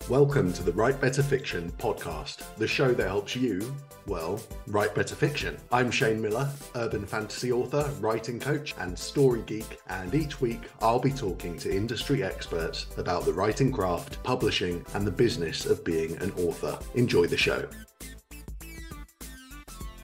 Welcome to the Write Better Fiction podcast, the show that helps you, well, write better fiction. I'm Shane Miller, urban fantasy author, writing coach, and story geek, and each week I'll be talking to industry experts about the writing craft, publishing, and the business of being an author. Enjoy the show.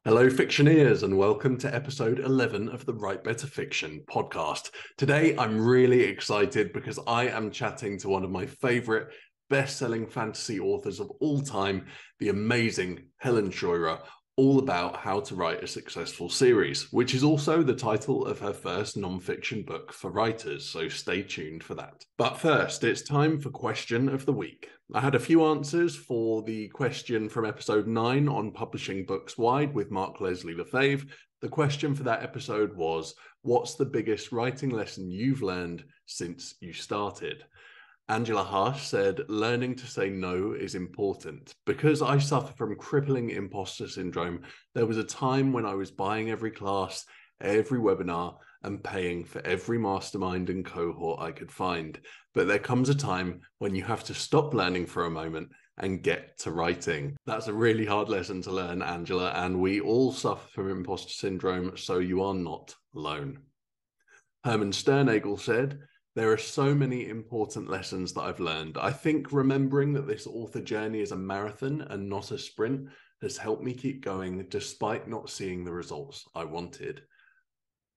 Hello, Fictioneers, and welcome to episode 11 of the Write Better Fiction podcast. Today, I'm really excited because I am chatting to one of my favorite best-selling fantasy authors of all time, the amazing Helen Scheuerer, all about how to write a successful series, which is also the title of her first non-fiction book for writers, so stay tuned for that. But first, it's time for Question of the Week. I had a few answers for the question from episode 9 on publishing books wide with Mark Leslie Lefebvre. The question for that episode was, what's the biggest writing lesson you've learned since you started? Angela Harsh said, learning to say no is important. Because I suffer from crippling imposter syndrome, there was a time when I was buying every class, every webinar, and paying for every mastermind and cohort I could find. But there comes a time when you have to stop learning for a moment and get to writing. That's a really hard lesson to learn, Angela, and we all suffer from imposter syndrome, so you are not alone. Herman Sternagel said, there are so many important lessons that I've learned. I think remembering that this author journey is a marathon and not a sprint has helped me keep going despite not seeing the results I wanted.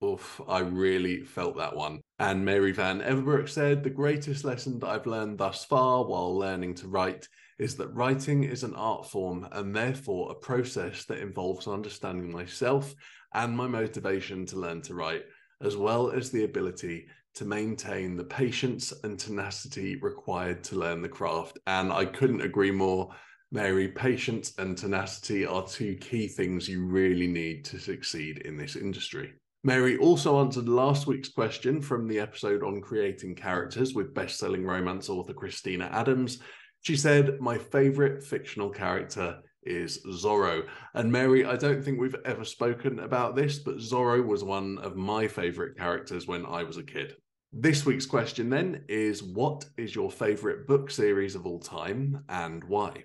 Oof, I really felt that one. And Mary Van Everbroek said, the greatest lesson that I've learned thus far while learning to write is that writing is an art form and therefore a process that involves understanding myself and my motivation to learn to write, as well as the ability to maintain the patience and tenacity required to learn the craft. And I couldn't agree more, Mary. Patience and tenacity are two key things you really need to succeed in this industry. Mary also answered last week's question from the episode on creating characters with best-selling romance author Christina Adams. She said, my favorite fictional character is Zorro. And Mary, I don't think we've ever spoken about this, but Zorro was one of my favorite characters when I was a kid. This week's question then is, what is your favorite book series of all time and why?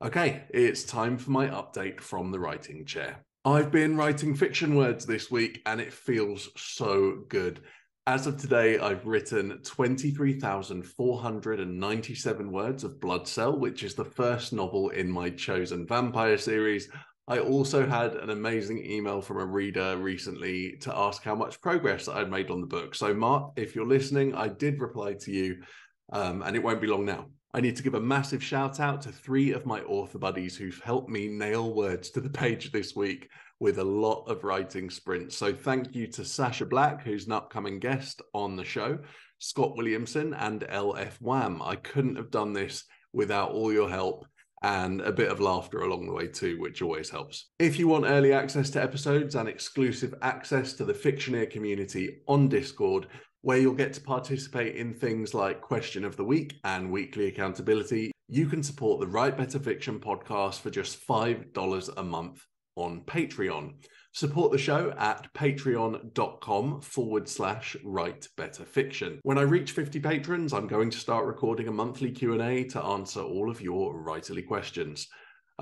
Okay, it's time for my update from the writing chair. I've been writing fiction words this week and it feels so good. As of today, I've written 23,497 words of Blood Cell, which is the first novel in my chosen vampire series. I also had an amazing email from a reader recently to ask how much progress I'd made on the book. So Mark, if you're listening, I did reply to you, and it won't be long now. I need to give a massive shout out to 3 of my author buddies who've helped me nail words to the page this week with a lot of writing sprints. So thank you to Sasha Black, who's an upcoming guest on the show, Scott Williamson, and LF Wham. I couldn't have done this without all your help and a bit of laughter along the way too, which always helps. If you want early access to episodes and exclusive access to the Fictioneer community on Discord, where you'll get to participate in things like Question of the Week and weekly accountability, you can support the Write Better Fiction podcast for just $5 a month on Patreon. Support the show at patreon.com/writebetterfiction. When I reach 50 patrons, I'm going to start recording a monthly Q&A to answer all of your writerly questions.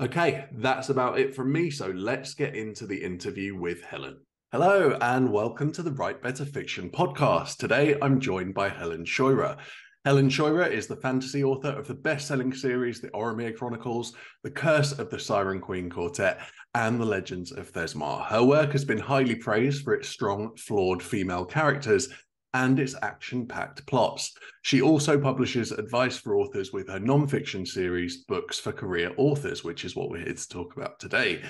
Okay, that's about it from me, so let's get into the interview with Helen. Hello, and welcome to the Write Better Fiction podcast. Today, I'm joined by Helen Scheuerer. Helen Scheuerer is the fantasy author of the best-selling series The Oromir Chronicles, The Curse of the Siren Queen Quartet, and The Legends of Thesmar. Her work has been highly praised for its strong, flawed female characters and its action-packed plots. She also publishes advice for authors with her non-fiction series, Books for Career Authors, which is what we're here to talk about today.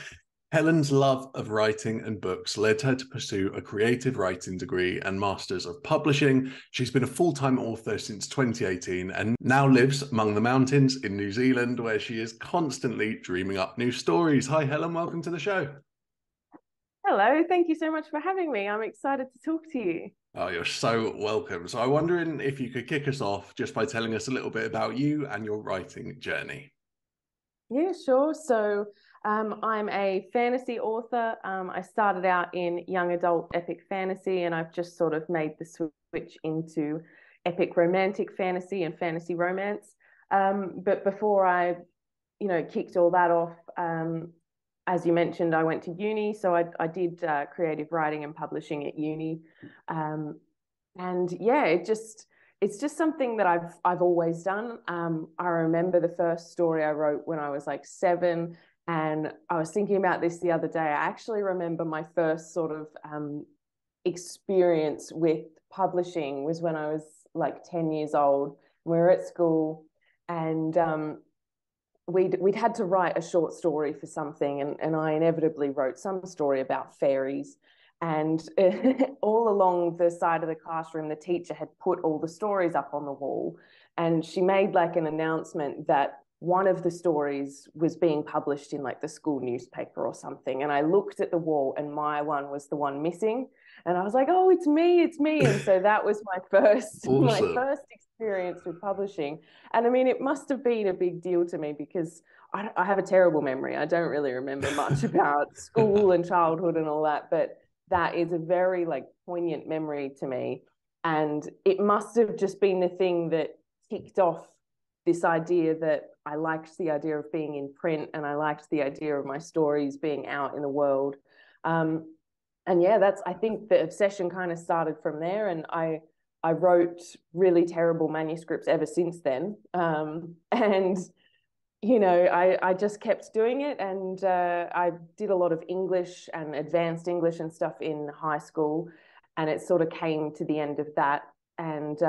Helen's love of writing and books led her to pursue a creative writing degree and Masters of Publishing. She's been a full-time author since 2018 and now lives among the mountains in New Zealand, where she is constantly dreaming up new stories. Hi, Helen. Welcome to the show. Hello. Thank you so much for having me. I'm excited to talk to you. Oh, you're so welcome. So I'm wondering if you could kick us off just by telling us a little bit about you and your writing journey. Yeah, sure. So I'm a fantasy author. I started out in young adult epic fantasy, and I've just sort of made the switch into epic romantic fantasy and fantasy romance. But before I, kicked all that off, as you mentioned, I went to uni. So I did creative writing and publishing at uni. Um, and yeah, it's just something that I've always done. I remember the first story I wrote when I was like 7, and I was thinking about this the other day. I actually remember my first sort of experience with publishing was when I was like 10 years old. We were at school, and we'd had to write a short story for something, and I inevitably wrote some story about fairies. And all along the side of the classroom, the teacher had put all the stories up on the wall, and she made like an announcement that one of the stories was being published in like the school newspaper or something. And I looked at the wall, and my one was the one missing. And I was like, oh, it's me, it's me. And so that was my first my Awesome. first experience with publishing. And I mean, it must have been a big deal to me because I have a terrible memory. I don't really remember much about school and childhood and all that, but that is a very like poignant memory to me. And it must have just been the thing that kicked off this idea that I liked the idea of being in print, and I liked the idea of my stories being out in the world. And yeah, I think the obsession kind of started from there. And I wrote really terrible manuscripts ever since then. And I just kept doing it. And I did a lot of English and advanced English and stuff in high school. And it sort of came to the end of that. And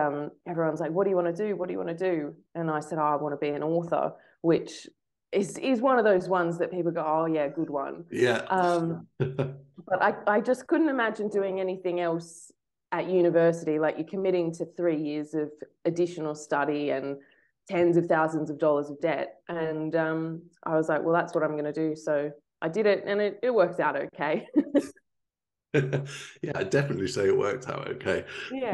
everyone's like, what do you want to do? What do you want to do? And I said, oh, I want to be an author, which is one of those ones that people go, oh, yeah, good one. Yeah. But I just couldn't imagine doing anything else at university. Like, you're committing to 3 years of additional study and tens of thousands of dollars of debt. And I was like, well, that's what I'm going to do. So I did it, and it worked out okay. Yeah, I'd definitely say it worked out okay. Yeah.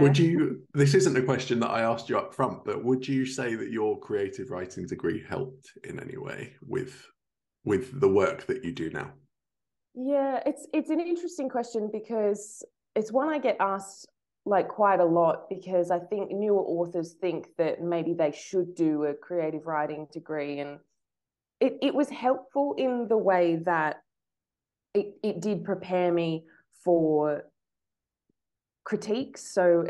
This isn't a question that I asked you up front, but would you say that your creative writing degree helped in any way with the work that you do now? Yeah, it's an interesting question because it's one I get asked like quite a lot, because I think newer authors think that maybe they should do a creative writing degree. And it was helpful in the way that it did prepare me for critiques. So,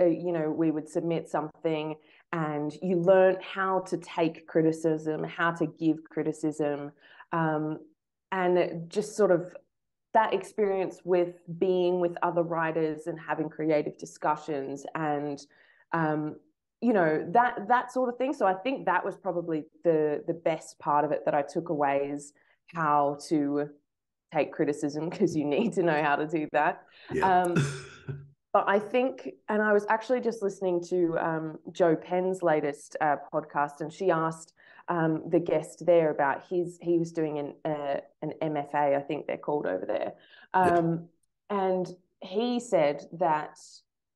we would submit something, and you learn how to take criticism, how to give criticism, and just sort of that experience with being with other writers and having creative discussions, and that sort of thing. So I think that was probably the best part of it that I took away, is how to take criticism, because you need to know how to do that. Yeah. But I think, and I was actually just listening to Joe Penn's latest podcast, and she asked the guest there about he was doing an MFA, I think they're called over there. Yeah. And he said that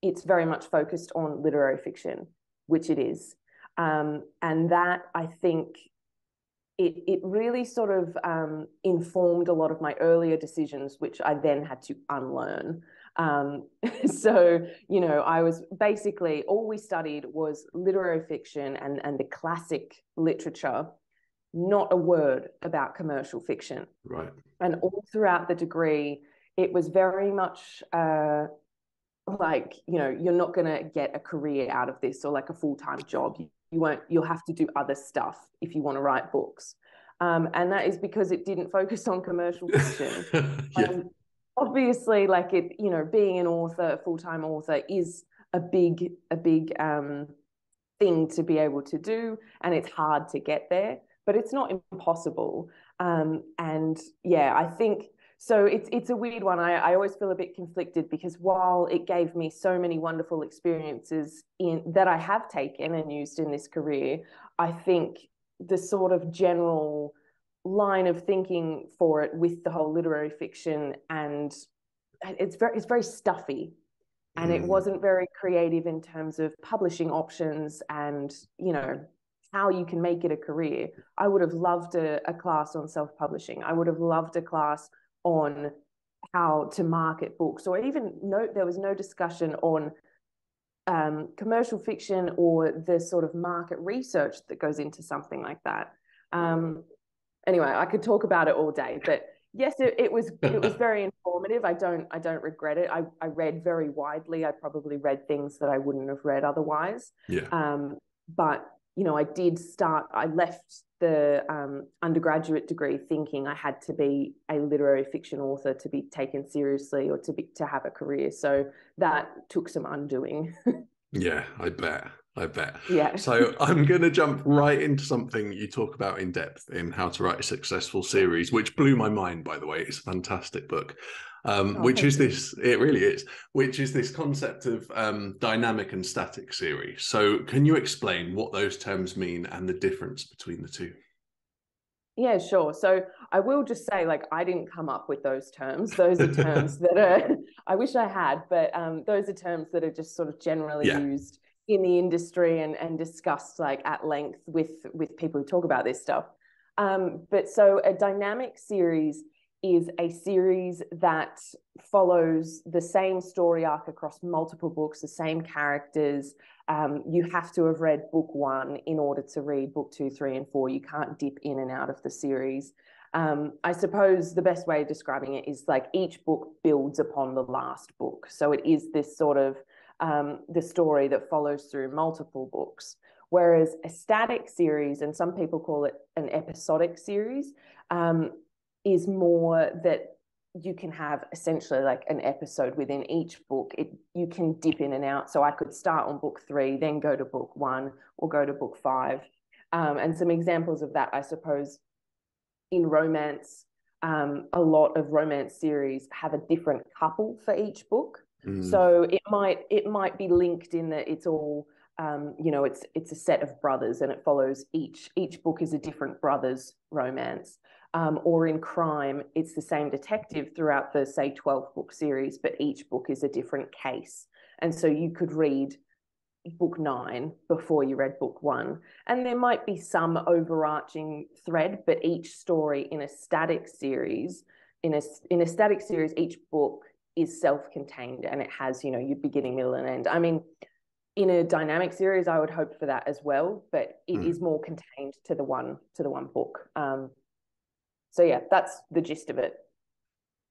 it's very much focused on literary fiction, which it is. And that, I think, it really sort of informed a lot of my earlier decisions, which I then had to unlearn. So, I was basically, all we studied was literary fiction and the classic literature, not a word about commercial fiction. Right. And all throughout the degree, it was very much like, you're not going to get a career out of this, or like a full-time job. You won't, you'll have to do other stuff if you want to write books. And that is because it didn't focus on commercial fiction. Yeah. Obviously, like, being an author, a full-time author, is a big thing to be able to do, and it's hard to get there, but it's not impossible. And yeah, I think so. It's a weird one. I always feel a bit conflicted, because while it gave me so many wonderful experiences that I have taken and used in this career, I think the sort of general line of thinking for it with the whole literary fiction, and it's very stuffy, and it wasn't very creative in terms of publishing options and how you can make it a career. I would have loved a class on self-publishing. I would have loved a class on how to market books, or even there was no discussion on commercial fiction or the sort of market research that goes into something like that. Anyway, I could talk about it all day, but yes, it was very informative. I don't regret it. I read very widely. I probably read things that I wouldn't have read otherwise. Yeah. But I left the undergraduate degree thinking I had to be a literary fiction author to be taken seriously or to have a career. So that took some undoing. Yeah, I bet. I bet. Yeah. So I'm going to jump right into something you talk about in depth in How to Write a Successful Series, which blew my mind, by the way. It's a fantastic book. Which is this, it really is, which is this concept of dynamic and static series. So can you explain what those terms mean and the difference between the two? Yeah, sure. So I will just say, like, I didn't come up with those terms. Those are terms that are, I wish I had, but those are terms that are just sort of generally Yeah. used in the industry and discussed like at length with people who talk about this stuff. But so a dynamic series is a series that follows the same story arc across multiple books, the same characters. You have to have read book 1 in order to read book 2, 3, and 4. You can't dip in and out of the series. I suppose the best way of describing it is like each book builds upon the last book. So it is this sort of the story that follows through multiple books. Whereas a static series, and some people call it an episodic series, is more that you can have essentially like an episode within each book. You can dip in and out. So I could start on book 3, then go to book 1 or go to book 5. And some examples of that, I suppose, in romance, a lot of romance series have a different couple for each book. So it might be linked in that it's all it's a set of brothers and it follows each book is a different brother's romance. Or in crime, it's the same detective throughout the, say, 12-book series, but each book is a different case. And so you could read book 9 before you read book 1. And there might be some overarching thread, but each story in a static series, each book is self-contained and it has, your beginning, middle, and end. I mean, in a dynamic series, I would hope for that as well, but it is more contained to the one book. So yeah, that's the gist of it.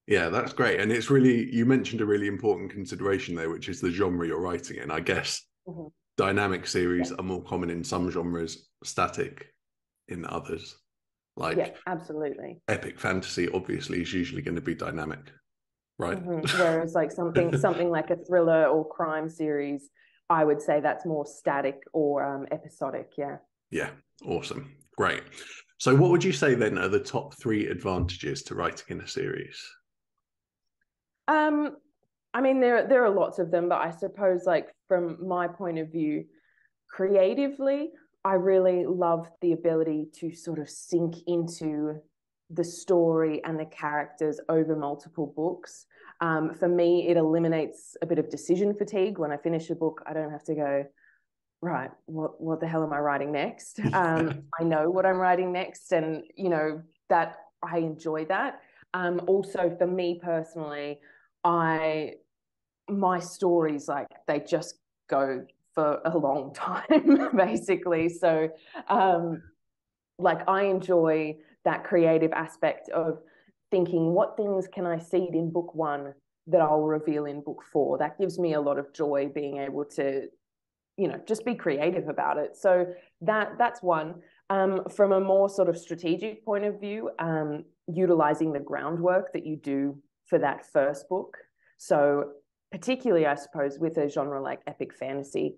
Yeah, that's great. And it's really, you mentioned a really important consideration there, which is the genre you're writing in. I guess dynamic series are more common in some genres, static in others. Like absolutely. Epic fantasy obviously is usually going to be dynamic, right? Whereas like something like a thriller or crime series, I would say that's more static or episodic. Yeah, awesome. Great. So what would you say then are the top 3 advantages to writing in a series? I mean, there are lots of them, but I suppose like from my point of view, creatively, I really love the ability to sort of sink into the story and the characters over multiple books. For me, it eliminates a bit of decision fatigue. When I finish a book, I don't have to go, right, what the hell am I writing next? I know what I'm writing next, and that I enjoy that. Also, for me personally, my stories, like, they just go for a long time, basically. So like, I enjoy that creative aspect of thinking, what things can I seed in book 1 that I'll reveal in book 4? That gives me a lot of joy, being able to just be creative about it. So that's one. From a more sort of strategic point of view, utilizing the groundwork that you do for that first book. So particularly, I suppose, with a genre like epic fantasy,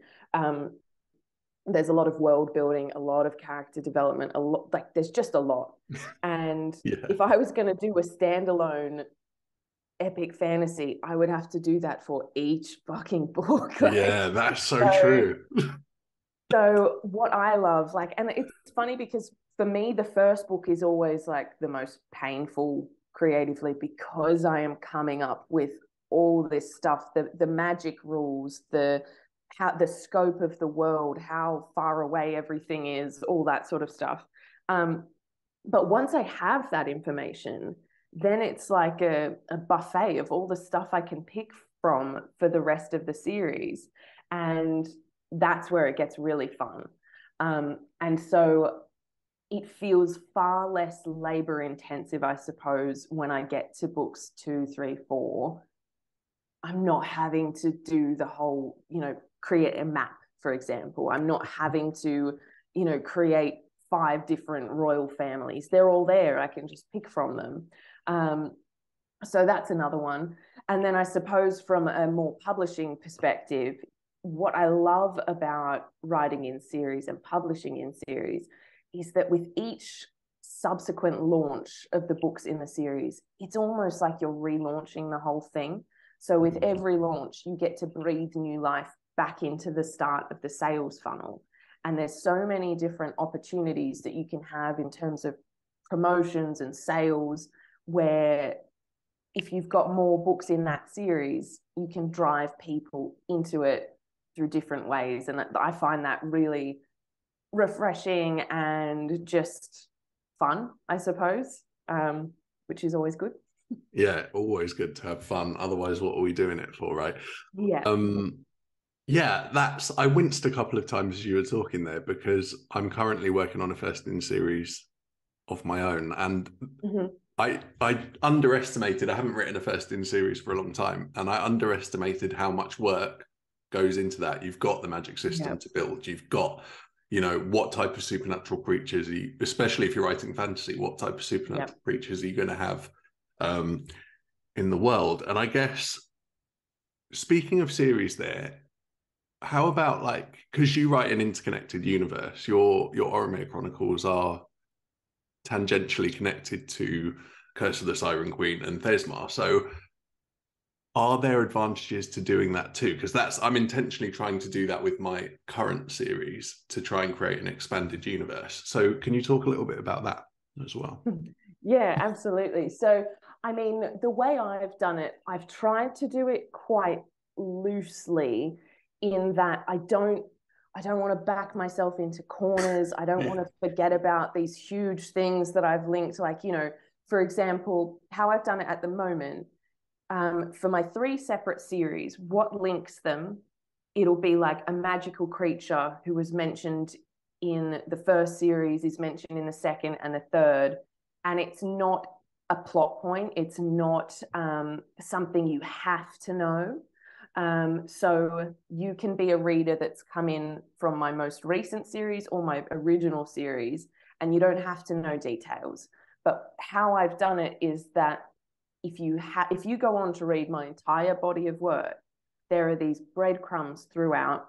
there's a lot of world building, a lot of character development, there's just a lot. And if I was going to do a standalone epic fantasy, I would have to do that for each fucking book. Yeah, that's so true. So what I love, and it's funny because for me, the first book is always like the most painful creatively, because I am coming up with all this stuff, the magic rules, the scope of the world, how far away everything is, all that sort of stuff. But once I have that information, then it's like a buffet of all the stuff I can pick from for the rest of the series. And that's where it gets really fun. And so it feels far less labor intensive, I suppose, when I get to books 2, 3, 4. I'm not having to do the whole, create a map, for example. I'm not having to, create 5 different royal families. They're all there. I can just pick from them. So that's another one. And then I suppose from a more publishing perspective, what I love about writing in series and publishing in series is that with each subsequent launch of the books in the series, it's almost like you're relaunching the whole thing. So with every launch, you get to breathe new life back into the start of the sales funnel. And there's so many different opportunities that you can have in terms of promotions and sales, where if you've got more books in that series, you can drive people into it through different ways. And I find that really refreshing and just fun, I suppose, which is always good. Yeah, always good to have fun. Otherwise, what are we doing it for, right? Yeah. Yeah, I winced a couple of times as you were talking there, because I'm currently working on a first in series of my own, and I underestimated. I haven't written a first in series for a long time, and I underestimated how much work goes into that. You've got the magic system to build. You've got, what type of supernatural creatures, especially if you're writing fantasy, what type of supernatural creatures are you going to have in the world? And I guess, speaking of series there, how about, because you write an interconnected universe, your Oromir Chronicles are tangentially connected to Curse of the Siren Queen and Thesmar. So are there advantages to doing that too? Because I'm intentionally trying to do that with my current series, to try and create an expanded universe. So can you talk a little bit about that as well? Yeah, absolutely. So, I mean, the way I've done it, I've tried to do it quite loosely, in that I don't want to back myself into corners. I don't want to forget about these huge things that I've linked. For example, how I've done it at the moment, for my 3 separate series, what links them, it'll be like a magical creature who was mentioned in the first series is mentioned in the second and the third. And it's not a plot point. It's not something you have to know. So you can be a reader that's come in from my most recent series or my original series, and you don't have to know details. But how I've done it is that if you go on to read my entire body of work, there are these breadcrumbs throughout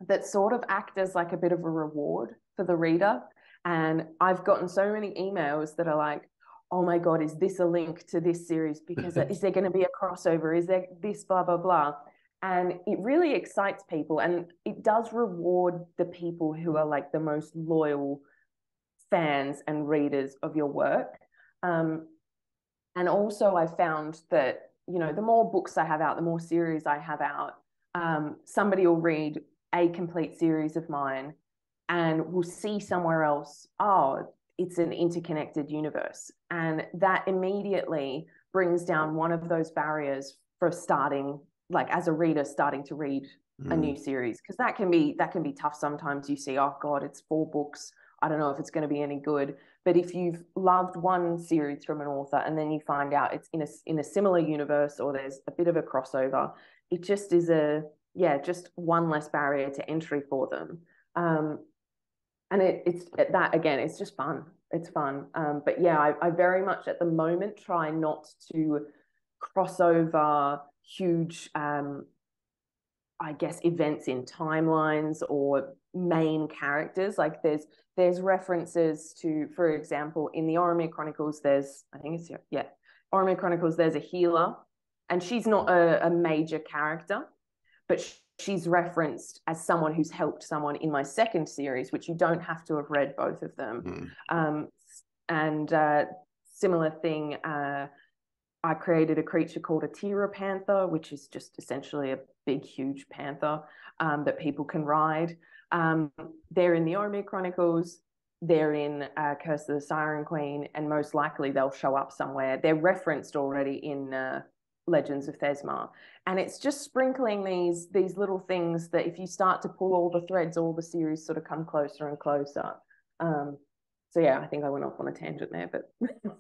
that sort of act as like a bit of a reward for the reader. And I've gotten so many emails that are like, oh my God, is this a link to this series? Because is there going to be a crossover? Is there this, blah, blah, blah? And it really excites people. And it does reward the people who are like the most loyal fans and readers of your work. And also I found that, the more books I have out, the more series I have out, somebody will read a complete series of mine and will see somewhere else, oh, it's an interconnected universe. And that immediately brings down one of those barriers for starting, like as a reader, starting to read a new series. Because that can be tough sometimes. You see, oh God, it's 4 books. I don't know if it's going to be any good. But if you've loved one series from an author and then you find out it's in a similar universe, or there's a bit of a crossover, it just is just one less barrier to entry for them. And it's that, again, it's just fun. It's fun. But yeah, I very much at the moment try not to cross over huge, I guess, events in timelines or main characters. Like there's references to, for example, in the Oromir Chronicles, Oromir Chronicles, there's a healer, and she's not a major character, but she's referenced as someone who's helped someone in my second series, which you don't have to have read both of them. And similar thing, I created a creature called a Tira Panther, which is just essentially a big, huge panther that people can ride. They're in the Oromir Chronicles, they're in Curse of the Siren Queen, and most likely they'll show up somewhere. They're referenced already in Legends of Thesma. And it's just sprinkling these little things that if you start to pull all the threads, all the series sort of come closer and closer. So yeah, I think I went off on a tangent there, but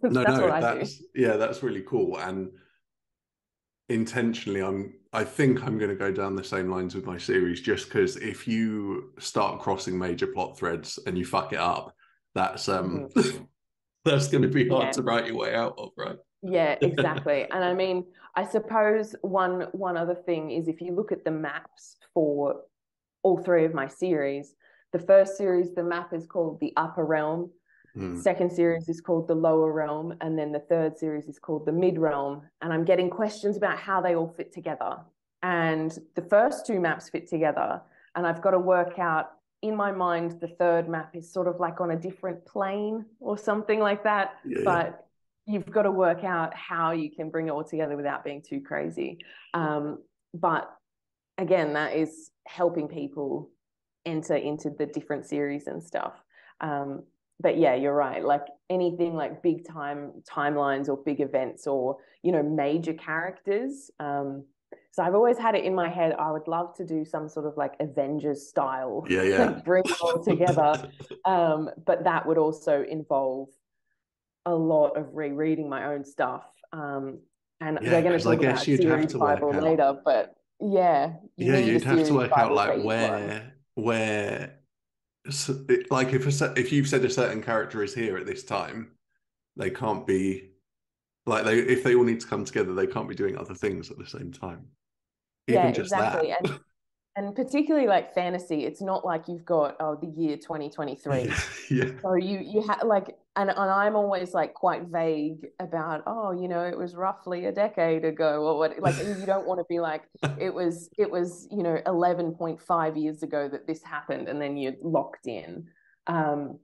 that's what I do. That's really cool. And intentionally, I think I'm going to go down the same lines with my series, just because if you start crossing major plot threads and you fuck it up, that's that's going to be hard to write your way out of, right? Yeah, exactly. And I mean, I suppose one other thing is if you look at the maps for all three of my series, the first series, the map is called the Upper Realm. Second series is called the Lower Realm, and then the third series is called the Mid Realm. And I'm getting questions about how they all fit together. And the first two maps fit together, and I've got to work out in my mind the third map is sort of like on a different plane or something like that. But you've got to work out how you can bring it all together without being too crazy. But again, that is helping people enter into the different series and stuff. But yeah, you're right. Like anything like big timelines or big events or, you know, major characters. So I've always had it in my head, I would love to do some sort of like Avengers style, like bring it all together. But that would also involve a lot of rereading my own stuff. And we're going to talk about series Bible later, but you'd have to work out like where like if you've said a certain character is here at this time, they can't be like if they all need to come together, they can't be doing other things at the same time. Even just exactly. That. And particularly like fantasy, it's not like you've got the year 2023. So you have like, and I'm always like quite vague about, you know, it was roughly a decade ago or what, like, you don't want to be like, it was, you know, 11.5 years ago that this happened, and then you're locked in. And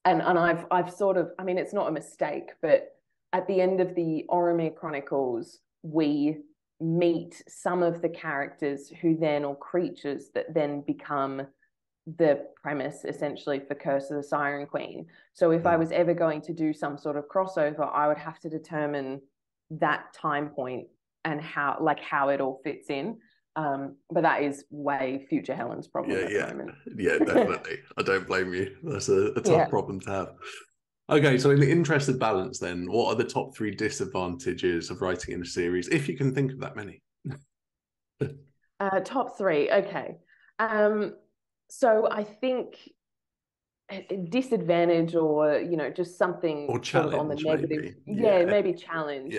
I've sort of, I mean, it's not a mistake, but at the end of the Oromir Chronicles, we meet some of the characters who then, or creatures that then become the premise essentially for Curse of the Siren Queen. So if I was ever going to do some sort of crossover, I would have to determine that time point and how it all fits in. But that is way future Helen's problem at the moment. Yeah, definitely. I don't blame you. That's a tough problem to have. Okay, so in the interest of balance then, what are the top 3 disadvantages of writing in a series, if you can think of that many? Top 3, okay. So I think disadvantage, or, you know, just something or challenge, sort of on the negative. Maybe challenge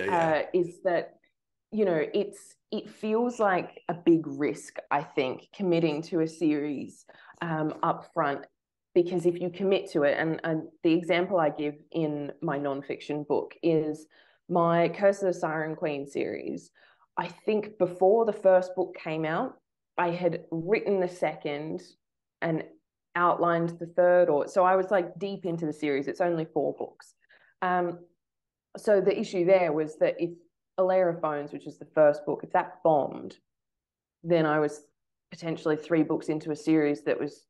is that, you know, it feels like a big risk, I think, committing to a series up front. Because if you commit to it, and the example I give in my nonfiction book is my Curse of the Siren Queen series. I think before the first book came out, I had written the second and outlined the third, so I was like deep into the series. It's only 4 books. So the issue there was that if A Layer of Bones, which is the first book, if that bombed, then I was potentially 3 books into a series that was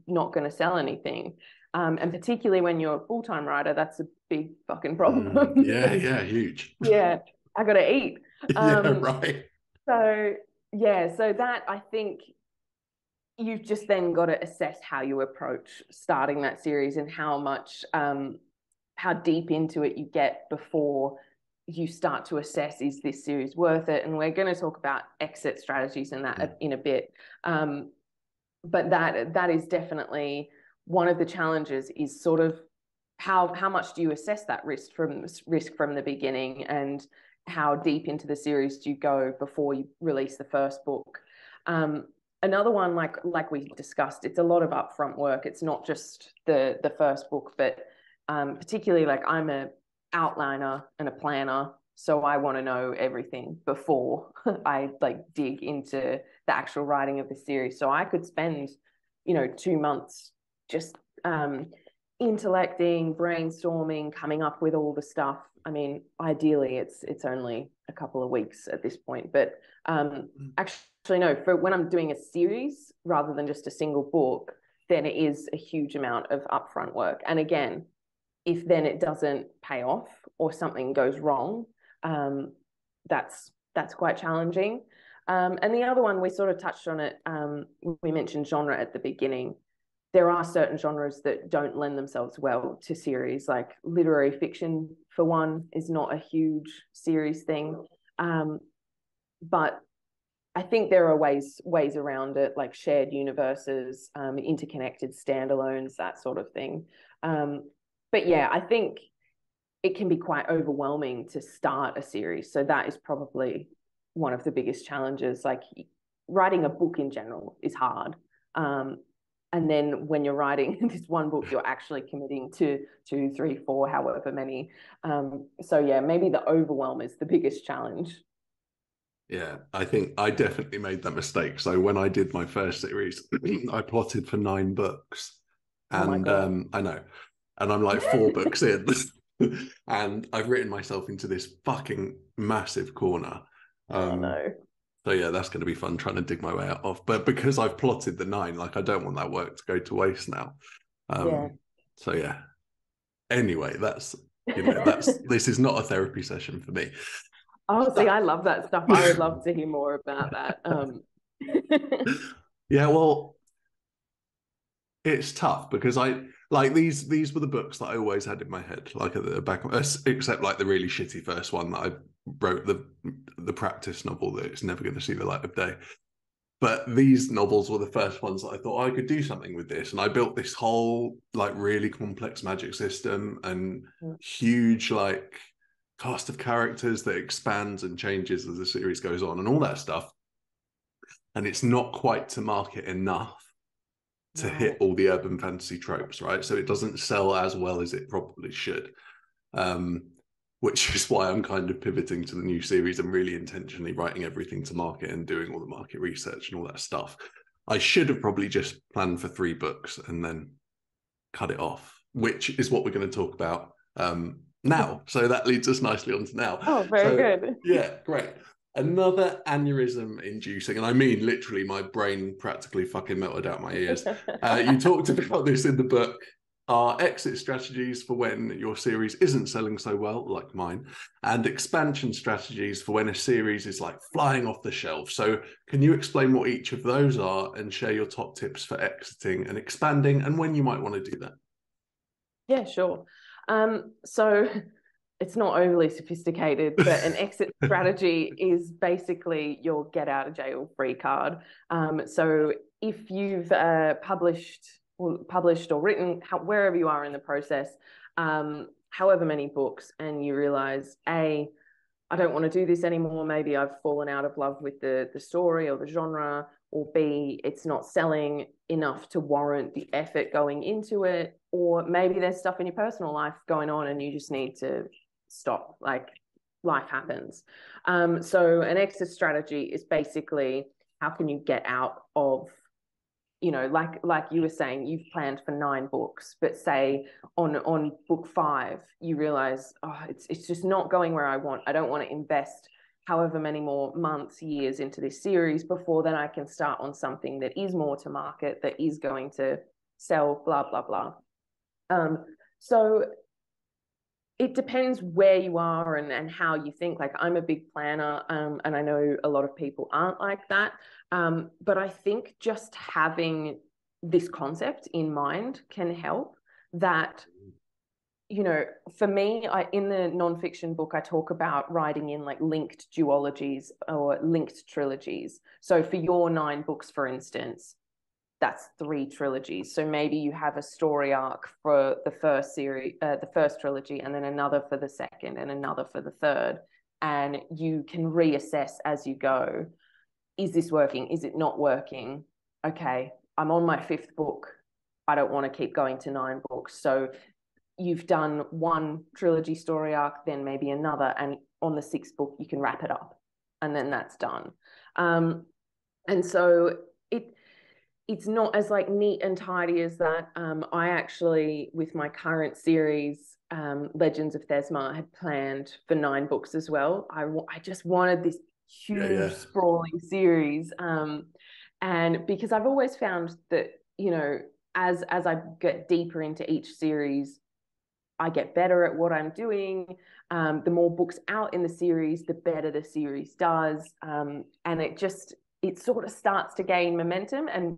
not going to sell anything. And particularly when you're a full-time writer, that's a big fucking problem. Huge. I got to eat. Right. So that, I think you've just then got to assess how you approach starting that series and how much, how deep into it you get before you start to assess, is this series worth it? And we're going to talk about exit strategies and that in a bit. But that is definitely one of the challenges, is sort of how much do you assess that risk from the beginning, and how deep into the series do you go before you release the first book. Another one, like we discussed, it's a lot of upfront work. It's not just the first book, but particularly like I'm a outliner and a planner, so I want to know everything before I like dig into the actual writing of the series. So I could spend, you know, 2 months just intellecting, brainstorming, coming up with all the stuff. I mean, ideally it's only a couple of weeks at this point, but actually no, for when I'm doing a series rather than just a single book, then it is a huge amount of upfront work. And again, if then it doesn't pay off or something goes wrong, that's that's quite challenging. And the other one, we sort of touched on it. We mentioned genre at the beginning. There are certain genres that don't lend themselves well to series, like literary fiction, for one, is not a huge series thing. But I think there are ways around it, like shared universes, interconnected standalones, that sort of thing. But yeah, I think it can be quite overwhelming to start a series. So that is probably one of the biggest challenges. Like writing a book in general is hard. And then when you're writing this one book, you're actually committing to 2, 3, 4, however many. So yeah, maybe the overwhelm is the biggest challenge. Yeah, I think I definitely made that mistake. So when I did my first series, I plotted for 9 books, Oh my and God. I know, and I'm like 4 books in, and I've written myself into this fucking massive corner. Oh Um, no. so yeah, that's going to be fun trying to dig my way out of. But because I've plotted the 9, like I don't want that work to go to waste now. Yeah. So yeah. Anyway, that's this is not a therapy session for me. Oh, see, So, I love that stuff. I would love to hear more about that. yeah, well, it's tough because I like these were the books that I always had in my head, like at the back of except like the really shitty first one that I wrote, the practice novel that it's never going to see the light of day. But these novels were the first ones that I thought I could do something with this, and I built this whole like really complex magic system and huge like cast of characters that expands and changes as the series goes on and all that stuff. And it's not quite to market enough to hit Right. all the urban fantasy tropes, right? So it doesn't sell as well as it probably should, um, which is why I'm kind of pivoting to the new series and really intentionally writing everything to market and doing all the market research and all that stuff. I should have probably just planned for 3 books and then cut it off, which is what we're going to talk about now. So that leads us nicely on to now. Oh, very So good. yeah, great. Another aneurysm inducing, and I mean literally my brain practically fucking melted out my ears. You talked about this in the book. Are exit strategies for when your series isn't selling so well, like mine, and expansion strategies for when a series is like flying off the shelf. So, can you explain what each of those are and share your top tips for exiting and expanding and when you might want to do that? Yeah, sure. So it's not overly sophisticated, but an exit strategy is basically your get out of jail free card. So if you've published or written, wherever you are in the process, however many books, and you realize, A, I don't want to do this anymore. Maybe I've fallen out of love with the story or the genre, or B, it's not selling enough to warrant the effort going into it, or maybe there's stuff in your personal life going on and you just need to stop. Like life happens. So an exit strategy is basically how can you get out of, like you were saying, you've planned for 9 books, but say on book 5, you realize, oh, it's just not going where I want. I don't want to invest however many more months, years into this series before then I can start on something that is more to market, that is going to sell, blah, blah, blah. So it depends where you are and how you think. Like I'm a big planner, and I know a lot of people aren't like that. But I think just having this concept in mind can help. That, for me, in the nonfiction book, I talk about writing in like linked duologies or linked trilogies. So for your 9 books, for instance, that's 3 trilogies. So maybe you have a story arc for the first series, the first trilogy, and then another for the second, and another for the third. And you can reassess as you go. Is this working? Is it not working? Okay, I'm on my 5th book. I don't want to keep going to 9 books. So you've done one trilogy story arc, then maybe another, and on the 6th book, you can wrap it up. And then that's done. And so it's not as like neat and tidy as that. I actually, with my current series, Legends of Thesma, had planned for 9 books as well. I just wanted this huge, Yeah, sprawling series. And because I've always found that, as I get deeper into each series, I get better at what I'm doing. The more books out in the series, the better the series does. And it sort of starts to gain momentum. And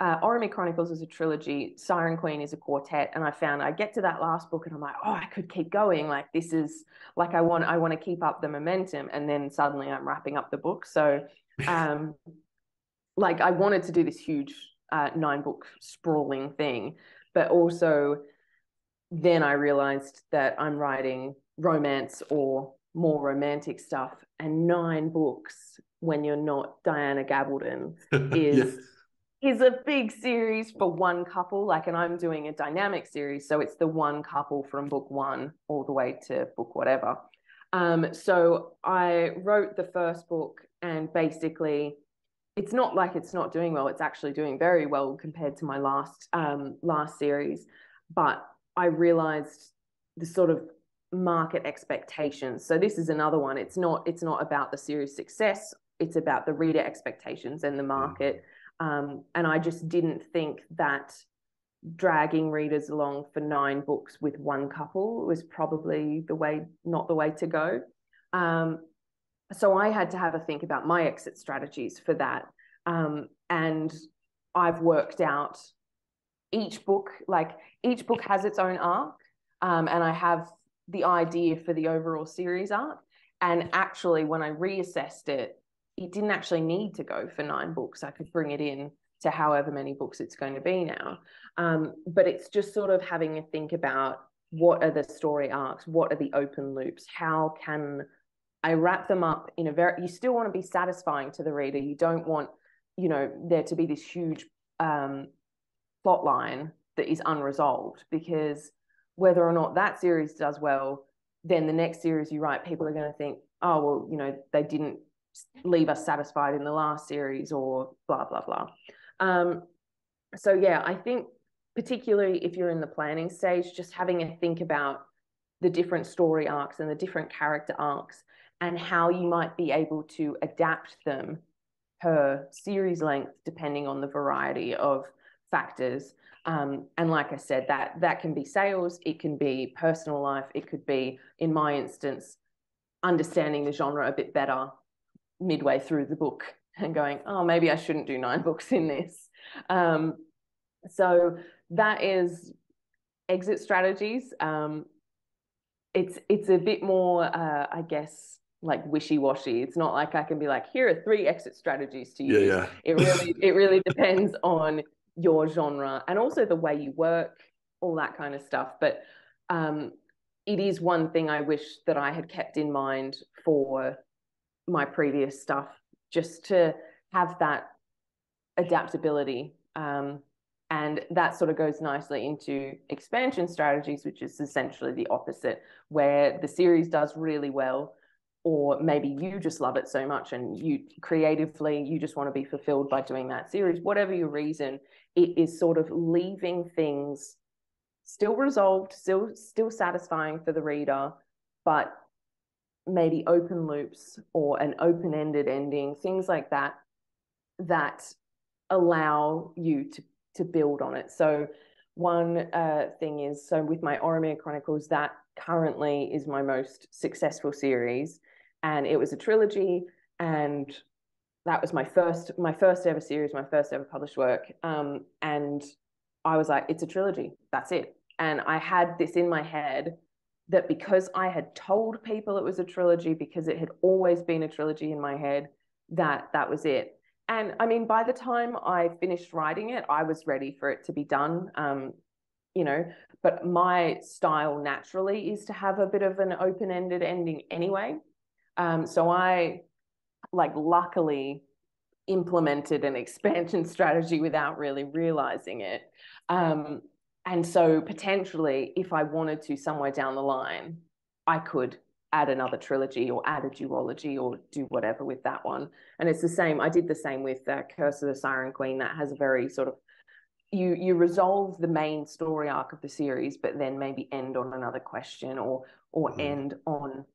Orome Chronicles is a trilogy, Siren Queen is a quartet, and I found I get to that last book and I'm like, oh, I could keep going. Like this is like I want to keep up the momentum, and then suddenly I'm wrapping up the book. So, like I wanted to do this huge 9-book sprawling thing, but also then I realized that I'm writing romance or more romantic stuff, and 9 books when you're not Diana Gabaldon is a big series for one couple. Like, and I'm doing a dynamic series, so it's the one couple from book 1 all the way to book whatever. So I wrote the first book, and basically it's not like it's not doing well. It's actually doing very well compared to my last series. But I realized the sort of market expectations. So this is another one. It's not about the series success. It's about the reader expectations and the market. And I just didn't think that dragging readers along for 9 books with one couple was probably not the way to go. So I had to have a think about my exit strategies for that. And I've worked out each book has its own arc. And I have the idea for the overall series arc. And actually, when I reassessed it, it didn't actually need to go for 9 books. I could bring it in to however many books it's going to be now. But it's just sort of having a think about what are the story arcs, what are the open loops, how can I wrap them up in you still want to be satisfying to the reader. You don't want, there to be this huge plot line that is unresolved, because whether or not that series does well, then the next series you write, people are going to think, oh, well, they didn't leave us satisfied in the last series, or blah, blah, blah. So yeah, I think particularly if you're in the planning stage, just having a think about the different story arcs and the different character arcs and how you might be able to adapt them per series length, depending on the variety of factors. And like I said, that can be sales, it can be personal life, it could be, in my instance, understanding the genre a bit better midway through the book and going, oh, maybe I shouldn't do 9 books in this. So that is exit strategies. It's a bit more, I guess, like wishy-washy. It's not like I can be like, here are 3 exit strategies to use. Yeah. It really depends on your genre and also the way you work, all that kind of stuff. But it is one thing I wish that I had kept in mind for my previous stuff, just to have that adaptability. And that sort of goes nicely into expansion strategies, which is essentially the opposite, where the series does really well, or maybe you just love it so much and you creatively, you just want to be fulfilled by doing that series. Whatever your reason, it is sort of leaving things still resolved, still satisfying for the reader, but maybe open loops or an open-ended ending, things like that, that allow you to build on it. So one thing is, so with my Orome Chronicles, that currently is my most successful series, and it was a trilogy, and that was my first ever series, my first ever published work. And I was like, it's a trilogy, that's it. And I had this in my head that because I had told people it was a trilogy, because it had always been a trilogy in my head, that was it. And I mean, by the time I finished writing it, I was ready for it to be done. But my style naturally is to have a bit of an open-ended ending anyway. So I luckily implemented an expansion strategy without really realizing it. And so potentially, if I wanted to somewhere down the line, I could add another trilogy or add a duology or do whatever with that one. And it's the same. I did the same with Curse of the Siren Queen. That has a very sort of, you resolve the main story arc of the series, but then maybe end on another question or end on,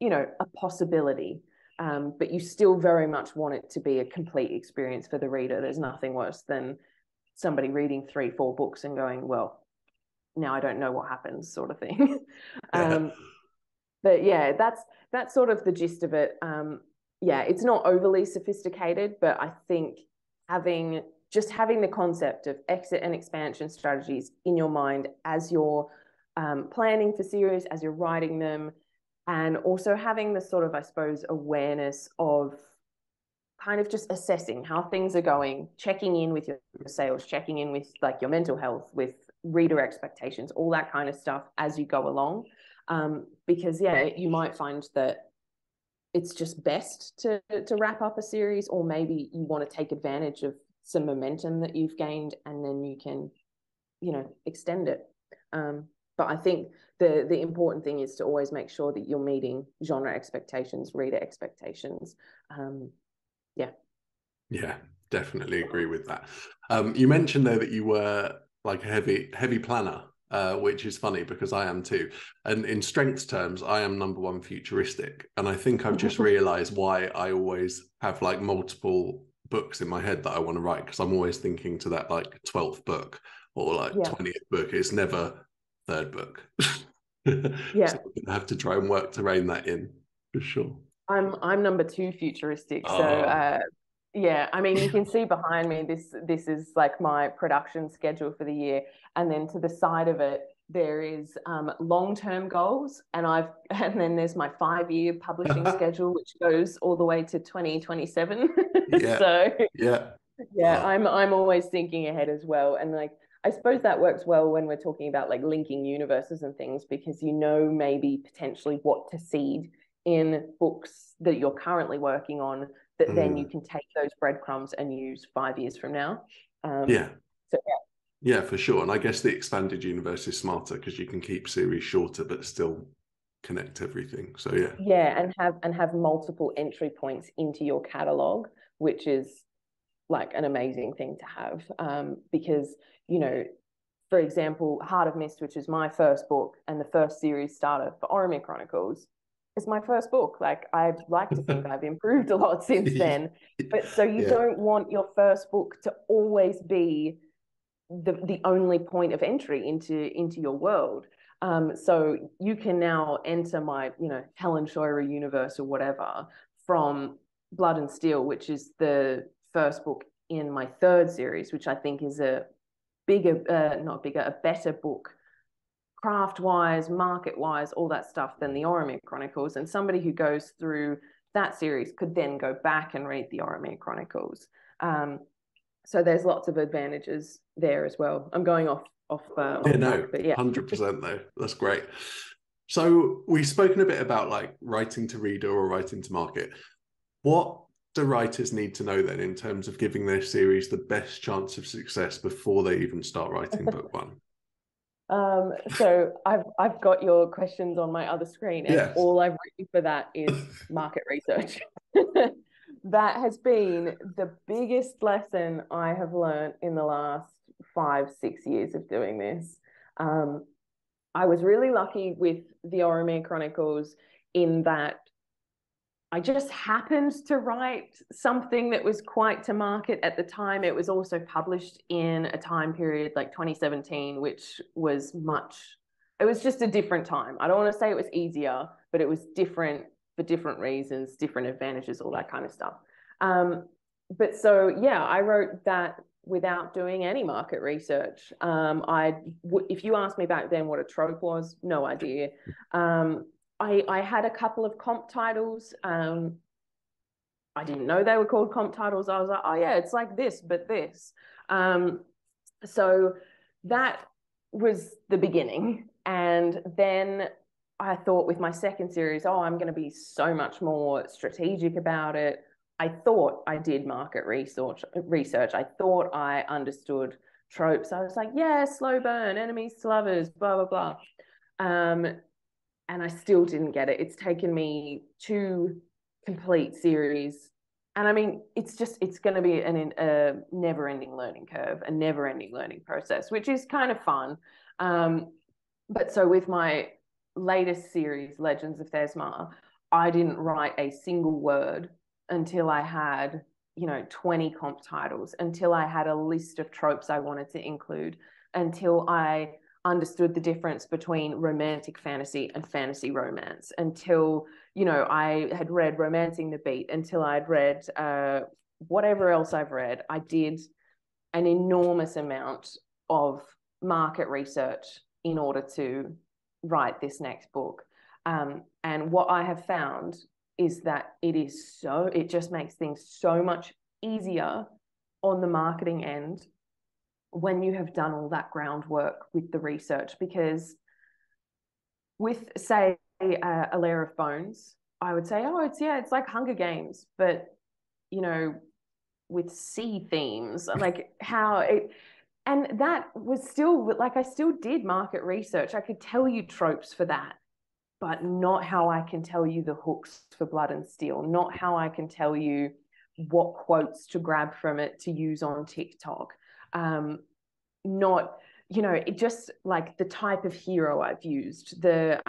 a possibility. But you still very much want it to be a complete experience for the reader. There's nothing worse than somebody reading 3-4 books and going, well, now I don't know what happens, sort of thing. Yeah. But yeah, that's sort of the gist of it. Yeah, it's not overly sophisticated, but I think having the concept of exit and expansion strategies in your mind as you're planning for series, as you're writing them, and also having the sort of, I suppose, awareness of kind of just assessing how things are going, checking in with your sales, checking in with like your mental health, with reader expectations, all that kind of stuff as you go along. Because yeah, you might find that it's just best to wrap up a series, or maybe you want to take advantage of some momentum that you've gained, and then you can, extend it. But I think the important thing is to always make sure that you're meeting genre expectations, reader expectations. Yeah. Yeah, definitely agree with that. You mentioned there that you were like a heavy planner, which is funny because I am too. And in strengths terms, I am number one futuristic. And I think I've just realized why I always have like multiple books in my head that I want to write, because I'm always thinking to that like 12th book or like 20th book. It's never third book. Yeah. So I have to try and work to rein that in for sure. I'm number two futuristic. So yeah, I mean, you can see behind me, this is like my production schedule for the year. And then to the side of it, there is long-term goals. And then there's my 5-year publishing schedule, which goes all the way to 2027. Yeah. So Yeah. yeah, I'm always thinking ahead as well. And like, I suppose that works well when we're talking about like linking universes and things, because maybe potentially what to seed in books that you're currently working on, that then you can take those breadcrumbs and use 5 years from now. Yeah. So Yeah, for sure. And I guess the expanded universe is smarter because you can keep series shorter but still connect everything. So yeah. yeah, and have multiple entry points into your catalog, which is like an amazing thing to have. Because, for example, Heart of Mist, which is my first book and the first series starter for Oromir Chronicles, is my first book. Like, I'd like to think I've improved a lot since then. But so you don't want your first book to always be the only point of entry into your world. So you can now enter my, Helen Scheuerer universe or whatever from Blood and Steel, which is the first book in my third series, which I think is a better book, craft wise, market wise, all that stuff than the Oromir Chronicles. And somebody who goes through that series could then go back and read the Oromir Chronicles. So there's lots of advantages there as well. I'm going off track, but yeah. 100% though. That's great. So we've spoken a bit about like writing to reader or writing to market. What do writers need to know then in terms of giving their series the best chance of success before they even start writing book one? So I've got your questions on my other screen, and all I've written for that is market research. That has been the biggest lesson I have learned in the last 5-6 years of doing this. I was really lucky with the Oromir Chronicles in that I just happened to write something that was quite to market at the time. It was also published in a time period like 2017, which was it was just a different time. I don't want to say it was easier, but it was different for different reasons, different advantages, all that kind of stuff. But so, yeah, I wrote that without doing any market research. If you asked me back then what a trope was, no idea. I had a couple of comp titles. I didn't know they were called comp titles. I was like, oh yeah, it's like this, but this. So that was the beginning. And then I thought with my second series, I'm going to be so much more strategic about it. I thought I did market research. I thought I understood tropes. I was like, yeah, slow burn, enemies to lovers, blah, blah, blah. And I still didn't get it. It's taken me 2 complete series. And I mean, it's going to be a never-ending learning curve, a never-ending learning process, which is kind of fun. But so with my latest series, Legends of Thesma, I didn't write a single word until I had, 20 comp titles, until I had a list of tropes I wanted to include, until I understood the difference between romantic fantasy and fantasy romance until, you know, I had read Romancing the Beat, until I'd read whatever else I've read. I did an enormous amount of market research in order to write this next book. And what I have found is that it just makes things so much easier on the marketing end when you have done all that groundwork with the research. Because with, say, a Lair of Bones, I would say, oh, it's like Hunger Games, but, you know, with sea themes, like how it, and that was still, like, I still did market research. I could tell you tropes for that, but not how I can tell you the hooks for Blood and Steel, not how I can tell you what quotes to grab from it to use on TikTok. Not, you know, it just like the type of hero I've used, the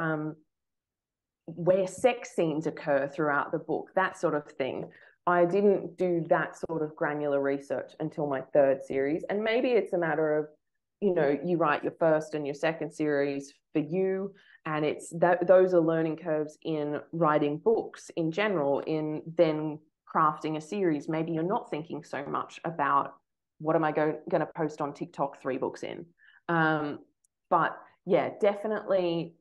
where sex scenes occur throughout the book, that sort of thing. I didn't do that sort of granular research until my third series. And maybe it's a matter of, you know, you write your first and your second series for you, and it's that those are learning curves in writing books in general. In then crafting a series, maybe you're not thinking so much about what am I going to post on TikTok 3 books in. But yeah, definitely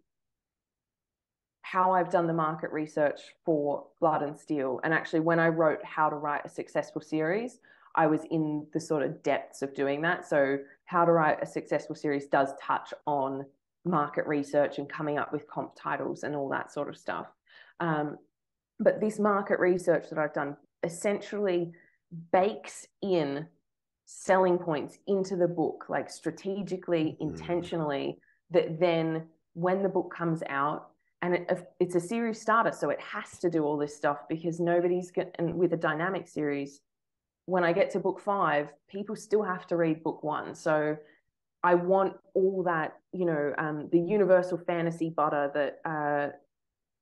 how I've done the market research for Blood and Steel. And actually, when I wrote How to Write a Successful Series, I was in the sort of depths of doing that. So How to Write a Successful Series does touch on market research and coming up with comp titles and all that sort of stuff. But this market research that I've done essentially bakes in selling points into the book, like strategically, intentionally, that then when the book comes out, and it's a series starter, so it has to do all this stuff, because nobody's going, and with a dynamic series, when I get to book 5, people still have to read book 1. So I want all that, you know, the universal fantasy butter that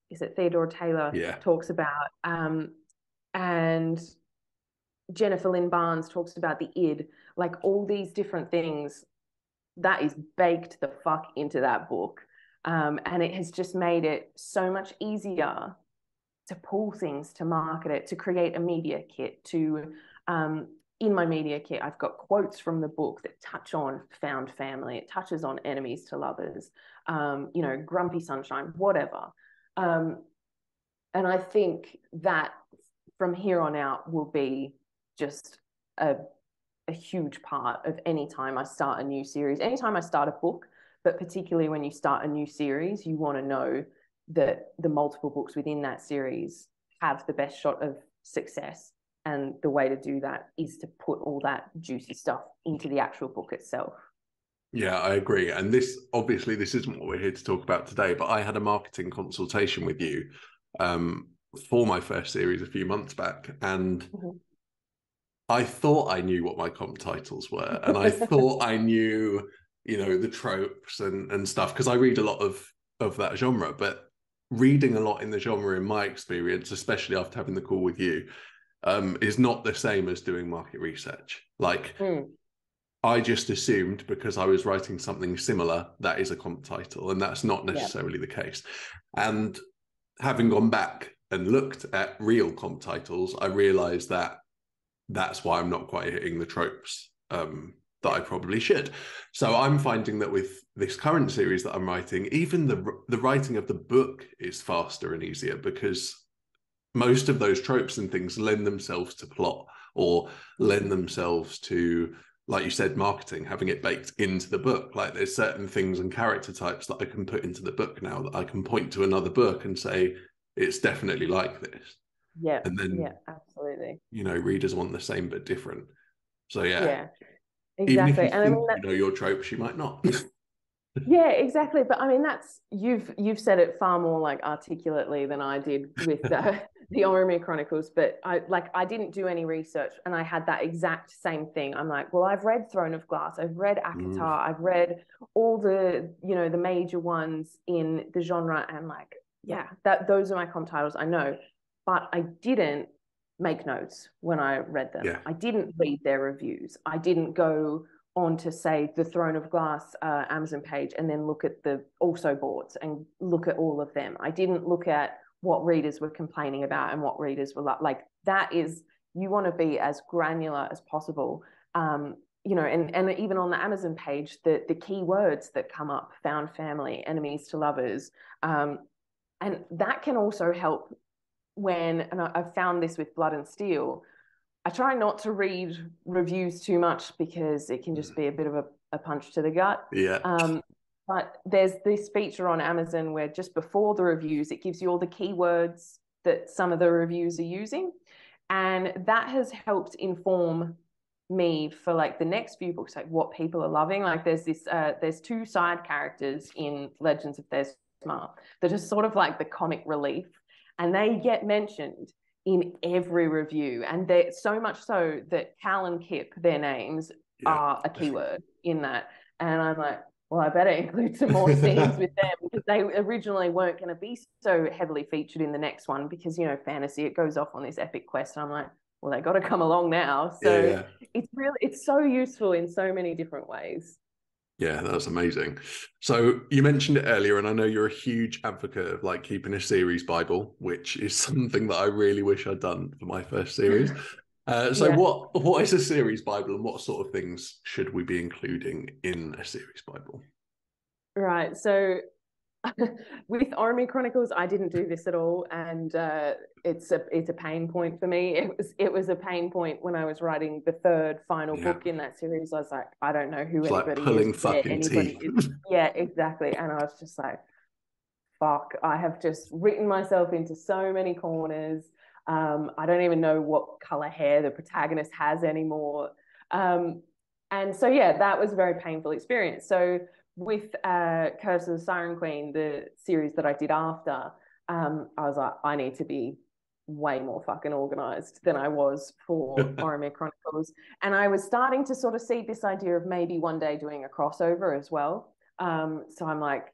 is it Theodore Taylor talks about, and Jennifer Lynn Barnes talks about the id, like all these different things that is baked the fuck into that book. And it has just made it so much easier to pull things, to market it, to create a media kit, to in my media kit, I've got quotes from the book that touch on found family. It touches on enemies to lovers, you know, grumpy sunshine, whatever. And I think that from here on out will be just a huge part of any time I start a new series, anytime I start a book, but particularly when you start a new series, you want to know that the multiple books within that series have the best shot of success. And the way to do that is to put all that juicy stuff into the actual book itself. Yeah, I agree. And this, obviously, this isn't what we're here to talk about today, but I had a marketing consultation with you for my first series a few months back. And I thought I knew what my comp titles were. And I thought I knew, you know, the tropes and stuff, because I read a lot of that genre. But reading a lot in the genre, in my experience, especially after having the call with you, is not the same as doing market research. Like, I just assumed because I was writing something similar, that is a comp title, and that's not necessarily the case. And having gone back and looked at real comp titles, I realized that that's why I'm not quite hitting the tropes that I probably should. So I'm finding that with this current series that I'm writing, even the writing of the book is faster and easier, because most of those tropes and things lend themselves to plot, or lend themselves to, like you said, marketing, having it baked into the book. Like, there's certain things and character types that I can put into the book now that I can point to another book and say, it's definitely like this. Yeah. And then, absolutely. you know, readers want the same but different. So Yeah, even if exactly. you think you know your tropes, you might not. Yeah, exactly. But I mean, that's you've said it far more like articulately than I did with the Oromir Chronicles. But I didn't do any research, and I had that exact same thing. I'm like, well, I've read Throne of Glass, I've read ACOTAR, I've read all the, you know, the major ones in the genre, and like, yeah, those are my comp titles, I know. But I didn't make notes when I read them. Yeah. I didn't read their reviews. I didn't go onto, say, the Throne of Glass Amazon page and then look at the also boards and look at all of them. I didn't look at what readers were complaining about and what readers were like. That is, you want to be as granular as possible. You know, and even on the Amazon page, the keywords that come up: found family, enemies to lovers, and that can also help when, and I've found this with Blood and Steel, I try not to read reviews too much because it can just be a bit of a punch to the gut. Yeah. But there's this feature on Amazon where just before the reviews, it gives you all the keywords that some of the reviews are using. And that has helped inform me for like the next few books, like what people are loving. Like there's two side characters in Legends of Thesma that are sort of like the comic relief, and they get mentioned in every review, and they're so much so that Cal and Kip, their names are a keyword in that. And I'm like, well, I better include some more scenes with them, because they originally weren't going to be so heavily featured in the next one, because, you know, fantasy, it goes off on this epic quest, and I'm like, well, they got to come along now. So it's so useful in so many different ways. Yeah, that's amazing. So you mentioned it earlier, and I know you're a huge advocate of like keeping a series Bible, which is something that I really wish I'd done for my first series. So what is a series Bible, and what sort of things should we be including in a series Bible? Right. So with Orome Chronicles, I didn't do this at all, and it's a pain point for me. It was a pain point when I was writing the third final book in that series. I was like, I don't know who anybody like pulling is, where fucking anybody teeth. is. Yeah, exactly. And I was just like, fuck, I have just written myself into so many corners. I don't even know what color hair the protagonist has anymore. And so, yeah, that was a very painful experience. So with Curse of the Siren Queen, the series that I did after, I was like, I need to be way more fucking organized than I was for Orome Chronicles. And I was starting to sort of see this idea of maybe one day doing a crossover as well. So I'm like,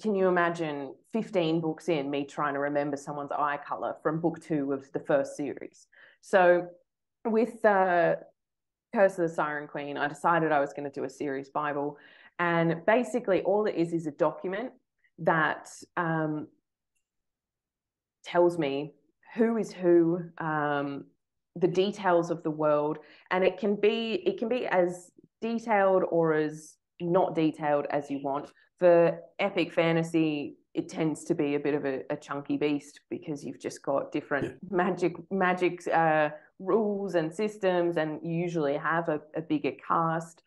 can you imagine 15 books in me trying to remember someone's eye color from book 2 of the first series? So with Curse of the Siren Queen, I decided I was going to do a series Bible. And basically all it is a document that tells me who is who, the details of the world. And it can be as detailed or as not detailed as you want. For epic fantasy, it tends to be a bit of a chunky beast, because you've just got different magic rules and systems, and you usually have a bigger cast.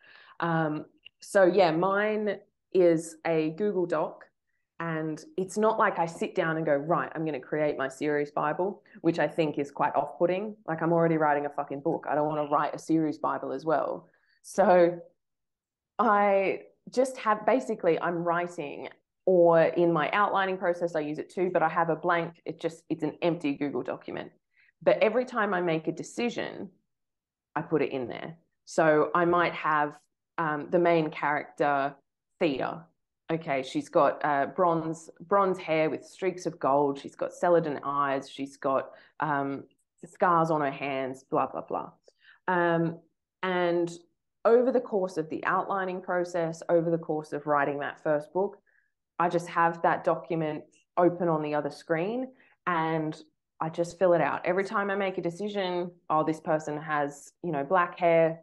So yeah, mine is a Google Doc, and it's not like I sit down and go, right, I'm going to create my series Bible, which I think is quite off-putting. Like, I'm already writing a fucking book. I don't want to write a series Bible as well. So I just have, basically, I'm writing, or in my outlining process, I use it too, but I have a blank, it's an empty Google document. But every time I make a decision, I put it in there. So I might have the main character, Thea. Okay, she's got bronze hair with streaks of gold. She's got celadon eyes. She's got scars on her hands, blah, blah, blah. And over the course of the outlining process, over the course of writing that first book, I just have that document open on the other screen, and I just fill it out. Every time I make a decision, oh, this person has, black hair.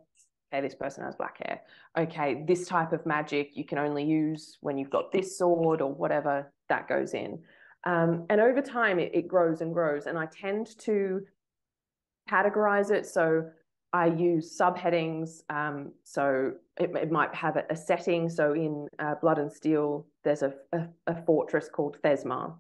Okay, this person has black hair. Okay, this type of magic you can only use when you've got this sword or whatever, that goes in. And over time, it grows and grows. And I tend to categorize it. So I use subheadings. So it might have a setting. So in Blood and Steel, there's a fortress called Thesma.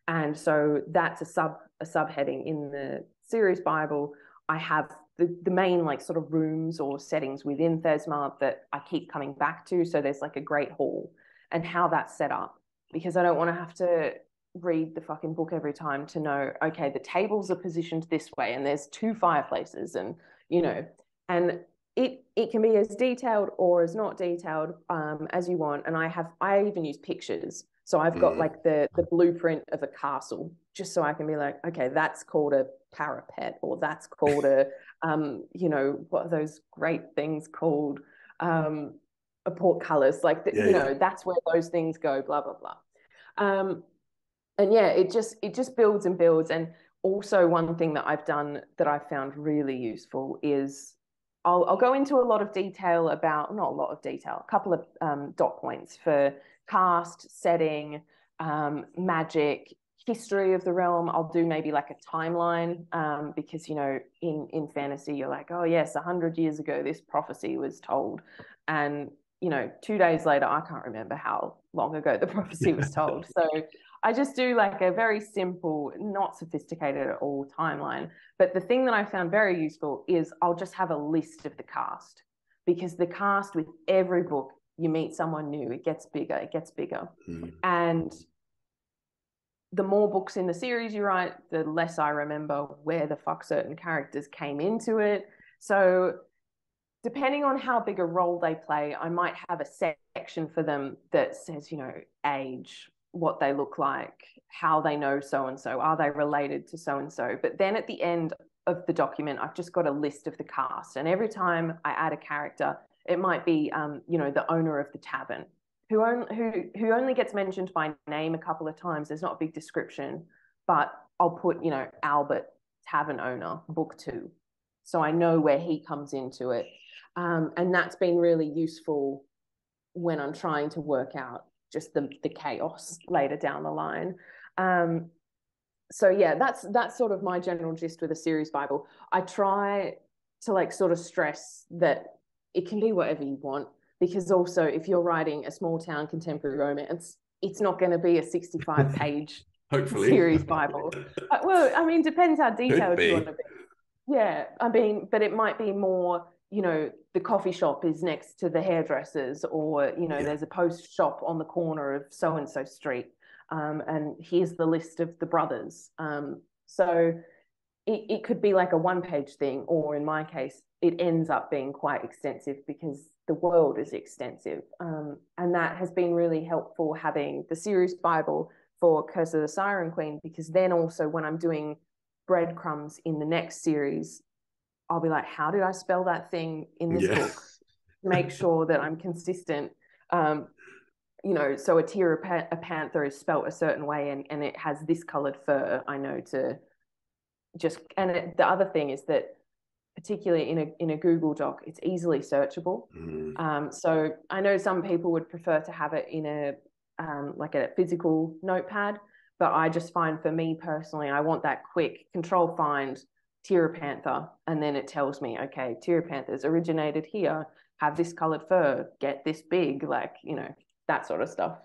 And so that's a subheading. In the series Bible, I have the main sort of rooms or settings within Thesma that I keep coming back to. So there's like a great hall, and how that's set up, because I don't want to have to read the fucking book every time to know, okay, the tables are positioned this way and there's 2 fireplaces, and and it can be as detailed or as not detailed as you want. And I even use pictures. So I've got like the blueprint of a castle, just so I can be like, okay, that's called a parapet, or that's called a what are those great things called? portcullis, like the, you know, that's where those things go, blah blah blah. And yeah, it just builds and builds. And also one thing that I've done that I found really useful is I'll go into a lot of detail about, not a lot of detail, a couple of dot points for cast, setting, magic, history of the realm. I'll do maybe like a timeline, because, you know, in fantasy, you're like, oh yes, 100 years ago, this prophecy was told. And, you know, 2 days later, I can't remember how long ago the prophecy was told. So I just do like a very simple, not sophisticated at all timeline. But the thing that I found very useful is I'll just have a list of the cast, because the cast with every book, you meet someone new, it gets bigger, it gets bigger. And the more books in the series you write, the less I remember where the fuck certain characters came into it. So depending on how big a role they play, I might have a section for them that says, you know, age, what they look like, how they know so-and-so, are they related to so-and-so. But then at the end of the document, I've just got a list of the cast. And every time I add a character, it might be, you know, the owner of the tavern, who only gets mentioned by name a couple of times. There's not a big description, but I'll put, you know, Albert, tavern owner, book 2. So I know where he comes into it. And that's been really useful when I'm trying to work out just the chaos later down the line. So yeah, that's sort of my general gist with a series Bible. I try to like sort of stress that it can be whatever you want, because also if you're writing a small town contemporary romance, it's not going to be a 65 page hopefully series Bible. Well, I mean, depends how detailed you want to be. Yeah, I mean, but it might be more, you know, the coffee shop is next to the hairdressers, or, you know, there's a post shop on the corner of so-and-so street, and here's the list of the brothers. So it could be like a one-page thing, or in my case, it ends up being quite extensive because the world is extensive. And that has been really helpful, having the series Bible for Curse of the Siren Queen, because then also when I'm doing breadcrumbs in the next series, I'll be like, how did I spell that thing in this book? Make sure that I'm consistent. You know, so a panther is spelt a certain way, and it has this colored fur. I know to just, and the other thing is that particularly in a Google Doc, it's easily searchable. So I know some people would prefer to have it in a like a physical notepad, but I just find, for me personally, I want that quick control find Panther, and then it tells me, okay, Panthers originated here, have this colored fur, get this big, like, you know, that sort of stuff.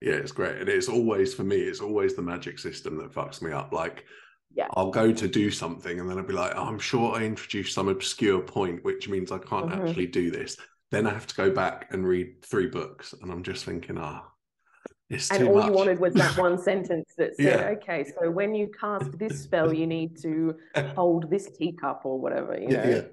Yeah, it's great. And it's always, for me, it's always the magic system that fucks me up. Like, I'll go to do something and then I'll be like, oh, I'm sure I introduced some obscure point, which means I can't actually do this. Then I have to go back and read 3 books, and I'm just thinking, it's too much. And all you wanted was that one sentence that said, okay, so when you cast this spell, you need to hold this teacup or whatever, you know?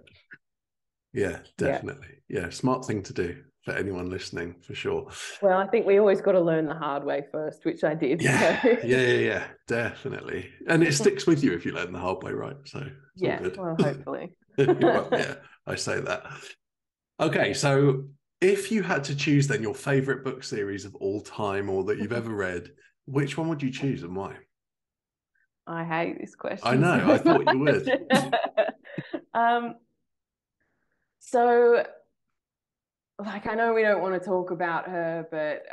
Yeah, definitely. Yeah, smart thing to do for anyone listening, for sure. Well, I think we always got to learn the hard way first, which I did. Yeah, so. yeah, definitely. And it sticks with you if you learn the hard way, right? So it's all good. Well, hopefully. Well, yeah, I say that. Okay, so if you had to choose then your favorite book series of all time, or that you've ever read, which one would you choose and why? I hate this question. I know, I thought you would. So, like, I know we don't want to talk about her, but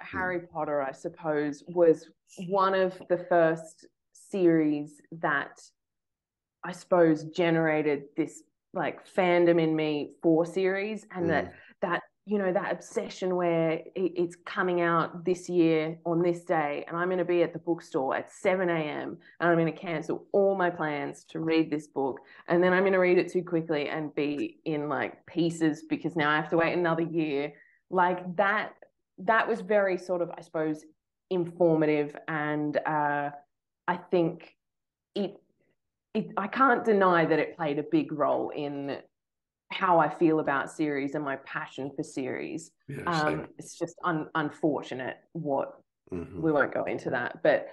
Harry Potter, I suppose, was one of the first series that I suppose generated this like fandom in me for series, and that you know, that obsession where it's coming out this year on this day, and I'm going to be at the bookstore at 7 a.m. and I'm going to cancel all my plans to read this book, and then I'm going to read it too quickly and be in like pieces because now I have to wait another year. Like that was very sort of, I suppose, informative, and I think I can't deny that it played a big role in how I feel about series and my passion for series. It's just unfortunate what we won't go into that. But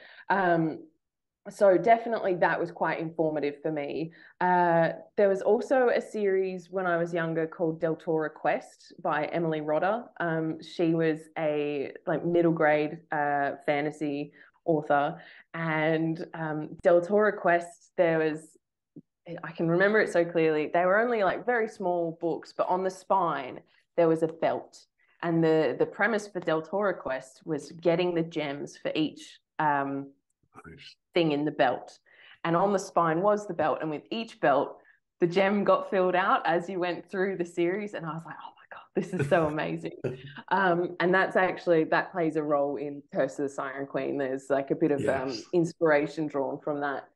So definitely that was quite informative for me. There was also a series when I was younger called Deltora Quest by Emily Rodda. She was a like middle grade fantasy author, and Deltora Quest, I can remember it so clearly. They were only like very small books, but on the spine there was a belt, and the premise for Deltora Quest was getting the gems for each Nice. thing in the belt. And on the spine was the belt. And with each belt, the gem got filled out as you went through the series. And I was like, oh my God, this is so amazing. And that plays a role in Curse of the Siren Queen. There's like a bit of Yes. inspiration drawn from that.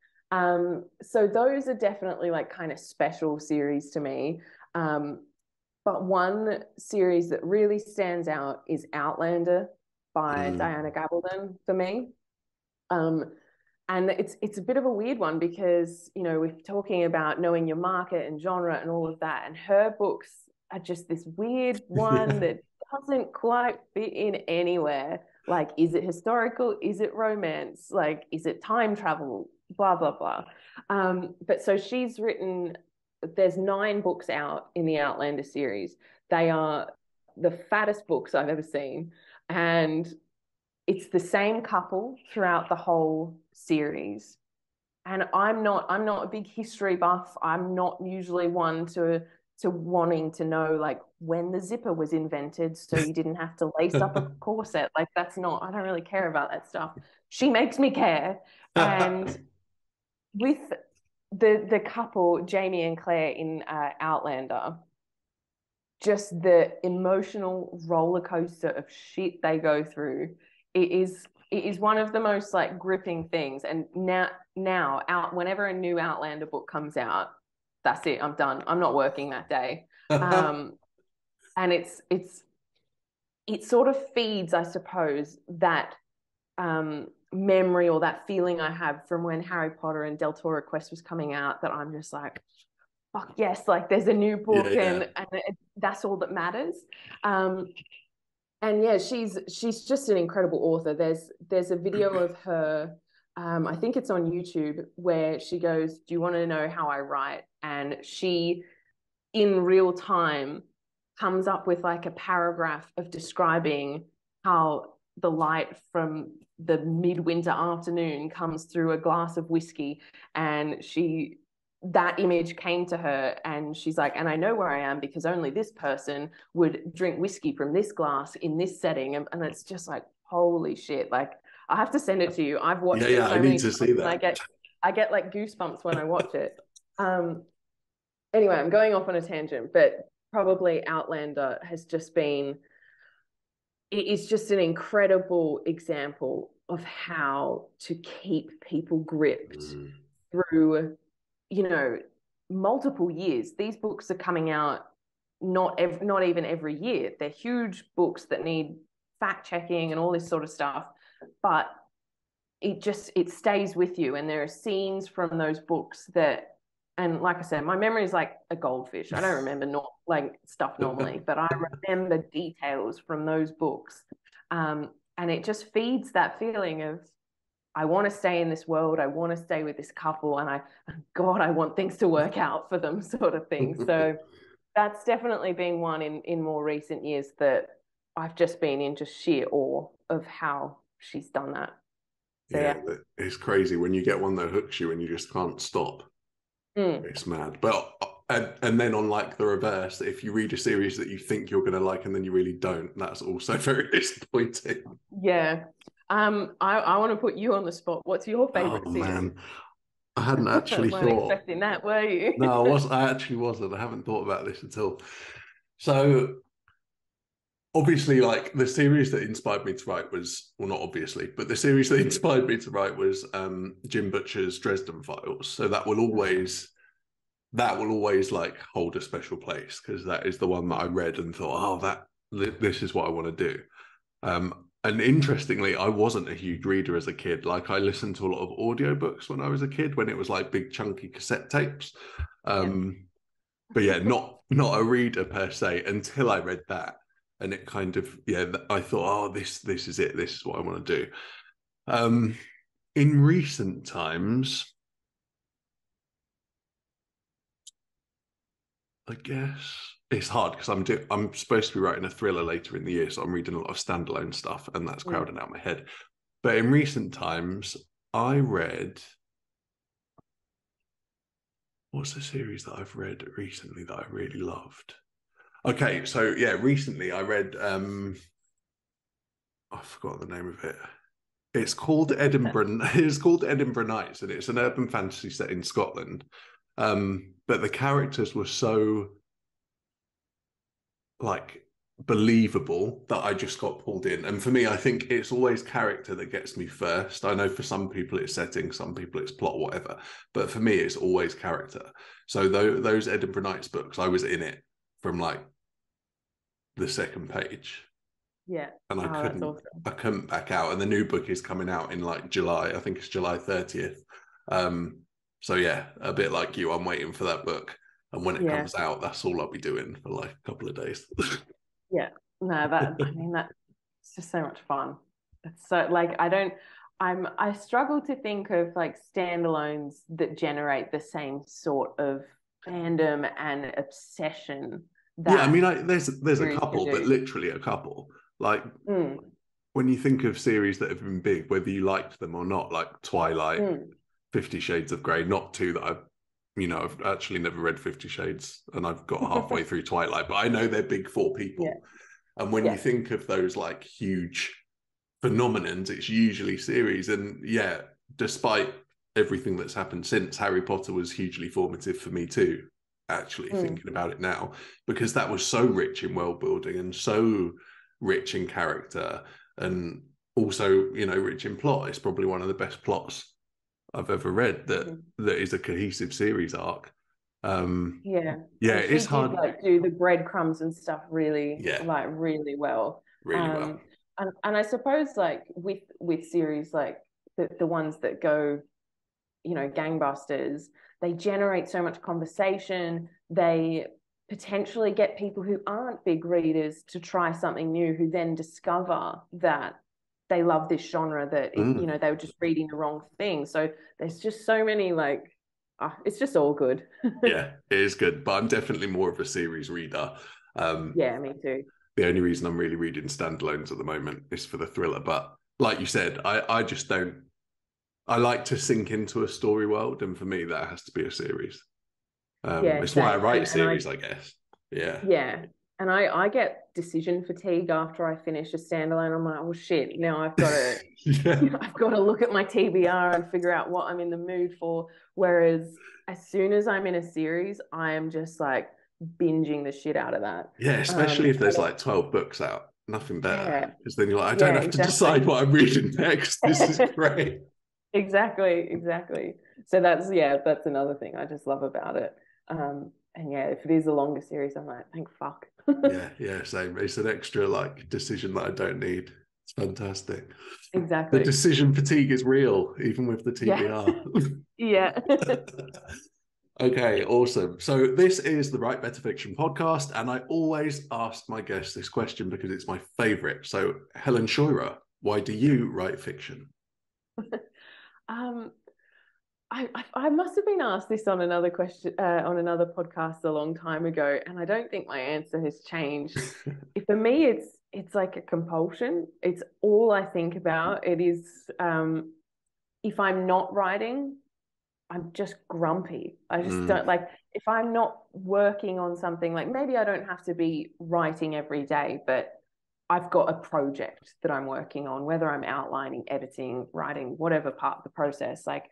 So those are definitely like kind of special series to me. But one series that really stands out is Outlander by Diana Gabaldon for me. Um, and it's a bit of a weird one because, you know, we're talking about knowing your market and genre and all of that. And her books are just this weird one Yeah. that doesn't quite fit in anywhere. Like, is it historical? Is it romance? Like, is it time travel? Blah, blah, blah. But so she's written, there's 9 books out in the Outlander series. They are the fattest books I've ever seen. And it's the same couple throughout the whole series. And I'm not a big history buff. I'm not usually one to wanting to know like when the zipper was invented so you didn't have to lace up a corset. Like that's not, I don't really care about that stuff. She makes me care. And with the couple, Jamie and Claire in Outlander, just the emotional roller coaster of shit they go through, it is one of the most like gripping things. And now out whenever a new Outlander book comes out, that's it. I'm done. I'm not working that day. And it sort of feeds, I suppose, that memory or that feeling I have from when Harry Potter and Deltora Quest was coming out, that I'm just like, fuck yes, like there's a new Yeah, book, yeah. and that's all that matters. Um, and yeah, she's just an incredible author. There's a video of her, I think it's on YouTube, where she goes, "Do you want to know how I write?" And she, in real time, comes up with like a paragraph of describing how the light from the midwinter afternoon comes through a glass of whiskey, and that image came to her and she's like, and I know where I am because only this person would drink whiskey from this glass in this setting. And it's just like, holy shit. Like, I have to send it to you. I've Yeah, watched it yeah. I so need many to times see and that. I get like goosebumps when I watch it. Anyway, I'm going off on a tangent, but probably Outlander has just been, it is just an incredible example of how to keep people gripped through, you know, multiple years. These books are coming out not even every year. They're huge books that need fact checking and all this sort of stuff, but it stays with you. And there are scenes from those books that, and like I said, my memory is like a goldfish. I don't remember like stuff normally, but I remember details from those books. And it just feeds that feeling of, I want to stay in this world. I want to stay with this couple, and God, I want things to work out for them, sort of thing. So that's definitely been one in more recent years that I've just been in just sheer awe of how she's done that. So Yeah, yeah. it's crazy when you get one that hooks you and you just can't stop. Mm. It's mad. But and then on like the reverse, if you read a series that you think you're gonna like and then you really don't, that's also very disappointing. Yeah. I want to put you on the spot. What's your Oh favorite series? man. I hadn't actually Weren't thought. expecting that, were you? No, I actually wasn't. I haven't thought about this until. So obviously, like the series that inspired me to write was, well, not obviously, but the series that inspired me to write was Jim Butcher's Dresden Files. So that will always like hold a special place because that is the one that I read and thought, oh, this is what I want to do. And interestingly, I wasn't a huge reader as a kid. Like I listened to a lot of audiobooks when I was a kid, when it was like big chunky cassette tapes. Yeah. But yeah, not a reader per se until I read that. And it kind of, yeah, I thought, oh, this is it. This is what I want to do. In recent times, I guess it's hard because I'm supposed to be writing a thriller later in the year, so I'm reading a lot of standalone stuff, and that's Mm. crowding out my head. But in recent times, I read what's the series that I've read recently that I really loved? Okay, so yeah, recently I read I forgot the name of it. It's called Edinburgh. It's called Edinburgh Nights, and it's an urban fantasy set in Scotland. But the characters were so like believable that I just got pulled in. And for me, I think it's always character that gets me first. I know for some people it's setting, some people it's plot, whatever. But for me, it's always character. So those Edinburgh Nights books, I was in it from like the second page, Yeah. and Oh, that's awesome. I couldn't back out. And the new book is coming out in like July. I think it's July 30th. Um, so yeah, a bit like you, I'm waiting for that book. And when it Yeah. comes out, that's all I'll be doing for like a couple of days. Yeah. No, that, I mean, that's just so much fun. It's so like, I struggle to think of like standalones that generate the same sort of fandom and obsession Yeah, I that mean, there's a series can couple, but do. literally a couple. Like Mm, when you think of series that have been big, whether you liked them or not, like Twilight, mm. 50 Shades of Grey, not two that I've actually never read 50 Shades, and I've got halfway through Twilight, but I know they're big for Yeah. people. And when you Yeah. think of those like huge phenomenons, it's usually series. And yeah, despite everything that's happened since, Harry Potter was hugely formative for me too, actually Mm. thinking about it now, because that was so rich in world building and so rich in character, and also, rich in plot. It's probably one of the best plots I've ever read that Mhm. that is a cohesive series arc. Um, Yeah. yeah, And she it's did hard. like do the breadcrumbs and stuff really, Yeah, like really well. really well. Um, and I suppose like with series like the ones that go, gangbusters, they generate so much conversation. They potentially get people who aren't big readers to try something new, who then discover that they love this genre, that Mm. they were just reading the wrong thing. So there's just so many like, it's just all good. Yeah, it is good, but I'm definitely more of a series reader. Um, Yeah, me too. the only reason I'm really reading standalones at the moment is for the thriller. But like you said, I just don't. I like to sink into a story world, and for me, that has to be a series. Yeah, It's why I same. write And I series, I guess. Yeah. Yeah. And I get decision fatigue after I finish a standalone. I'm like, oh shit, now I've got to Yeah. I've got to look at my TBR and figure out what I'm in the mood for. Whereas as soon as I'm in a series, I am just like binging the shit out of that. Yeah, especially if there's And like 12 books out. Nothing better. yeah, Because then you're like, I don't yeah, have to decide exactly. what I'm reading next. This is great. Exactly, exactly. So that's another thing I just love about it. And yeah, if it is a longer series, I'm like, thank fuck. Yeah, yeah, same. It's an extra like decision that I don't need. It's fantastic. The Exactly. decision fatigue is real, even with the Yeah. TBR. Yeah. Okay, awesome. So this is the Write Better Fiction podcast, and I always ask my guests this question because it's my favorite. So, Helen Scheuerer, why do you write fiction? Um, I must have been asked this on another question on another podcast a long time ago, and I don't think my answer has changed. For me, it's like a compulsion. It's all I think about. It is if I'm not writing, I'm just grumpy. I just Mm, don't like if I'm not working on something, like maybe I don't have to be writing every day, but I've got a project that I'm working on, whether I'm outlining, editing, writing, whatever part of the process. Like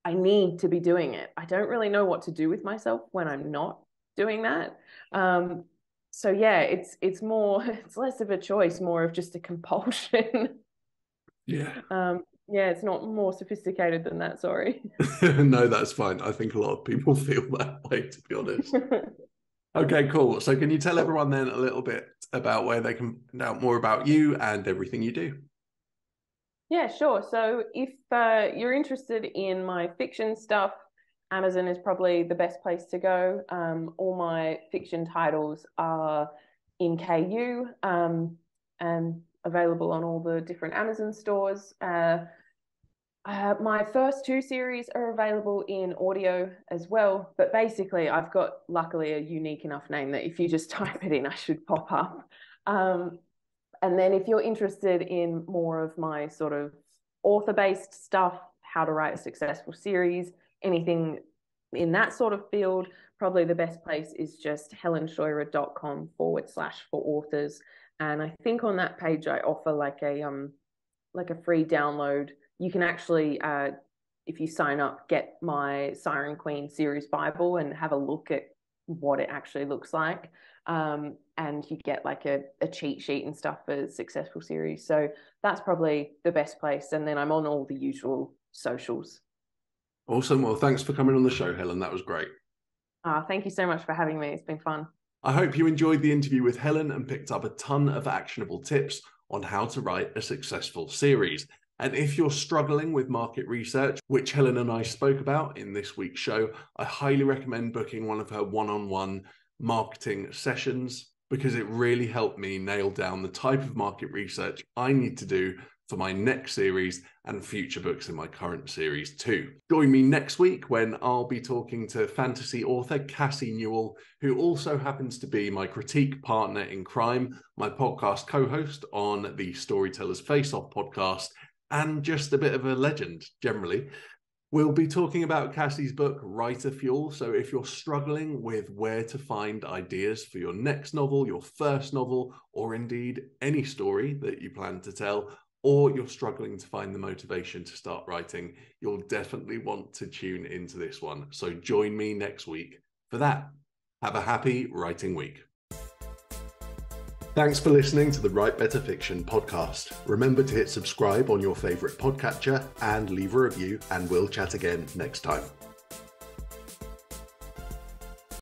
I need to be doing it. I don't really know what to do with myself when I'm not doing that. Um, so yeah, it's more it's less of a choice, more of just a compulsion. yeah. Yeah, it's not more sophisticated than that, sorry. No, that's fine. I think a lot of people feel that way, to be honest. Okay, cool. So, can you tell everyone then a little bit about where they can find out more about you and everything you do? Yeah, sure. So if you're interested in my fiction stuff, Amazon is probably the best place to go. All my fiction titles are in KU and available on all the different Amazon stores. My first 2 series are available in audio as well, but basically I've got luckily a unique enough name that if you just type it in, I should pop up. And then if you're interested in more of my sort of author-based stuff, how to write a successful series, anything in that sort of field, probably the best place is just helenscheuerer.com/for authors. And I think on that page I offer like a free download. You can actually, if you sign up, get my Siren Queen series Bible and have a look at what it actually looks like. And you get like a cheat sheet and stuff for successful series. So that's probably the best place. And then I'm on all the usual socials. Awesome. Well, thanks for coming on the show, Helen. That was great. Thank you so much for having me. It's been fun. I hope you enjoyed the interview with Helen and picked up a ton of actionable tips on how to write a successful series. And if you're struggling with market research, which Helen and I spoke about in this week's show, I highly recommend booking one of her one-on-one marketing sessions, because it really helped me nail down the type of market research I need to do for my next series and future books in my current series too. Join me next week when I'll be talking to fantasy author Cassie Newell, who also happens to be my critique partner in crime, my podcast co-host on the Storytellers Face Off podcast, and just a bit of a legend generally. We'll be talking about Cassie's book, Writer Fuel. So if you're struggling with where to find ideas for your next novel, your first novel, or indeed any story that you plan to tell, or you're struggling to find the motivation to start writing, you'll definitely want to tune into this one. So join me next week for that. Have a happy writing week. Thanks for listening to the Write Better Fiction podcast. Remember to hit subscribe on your favorite podcatcher and leave a review, and we'll chat again next time.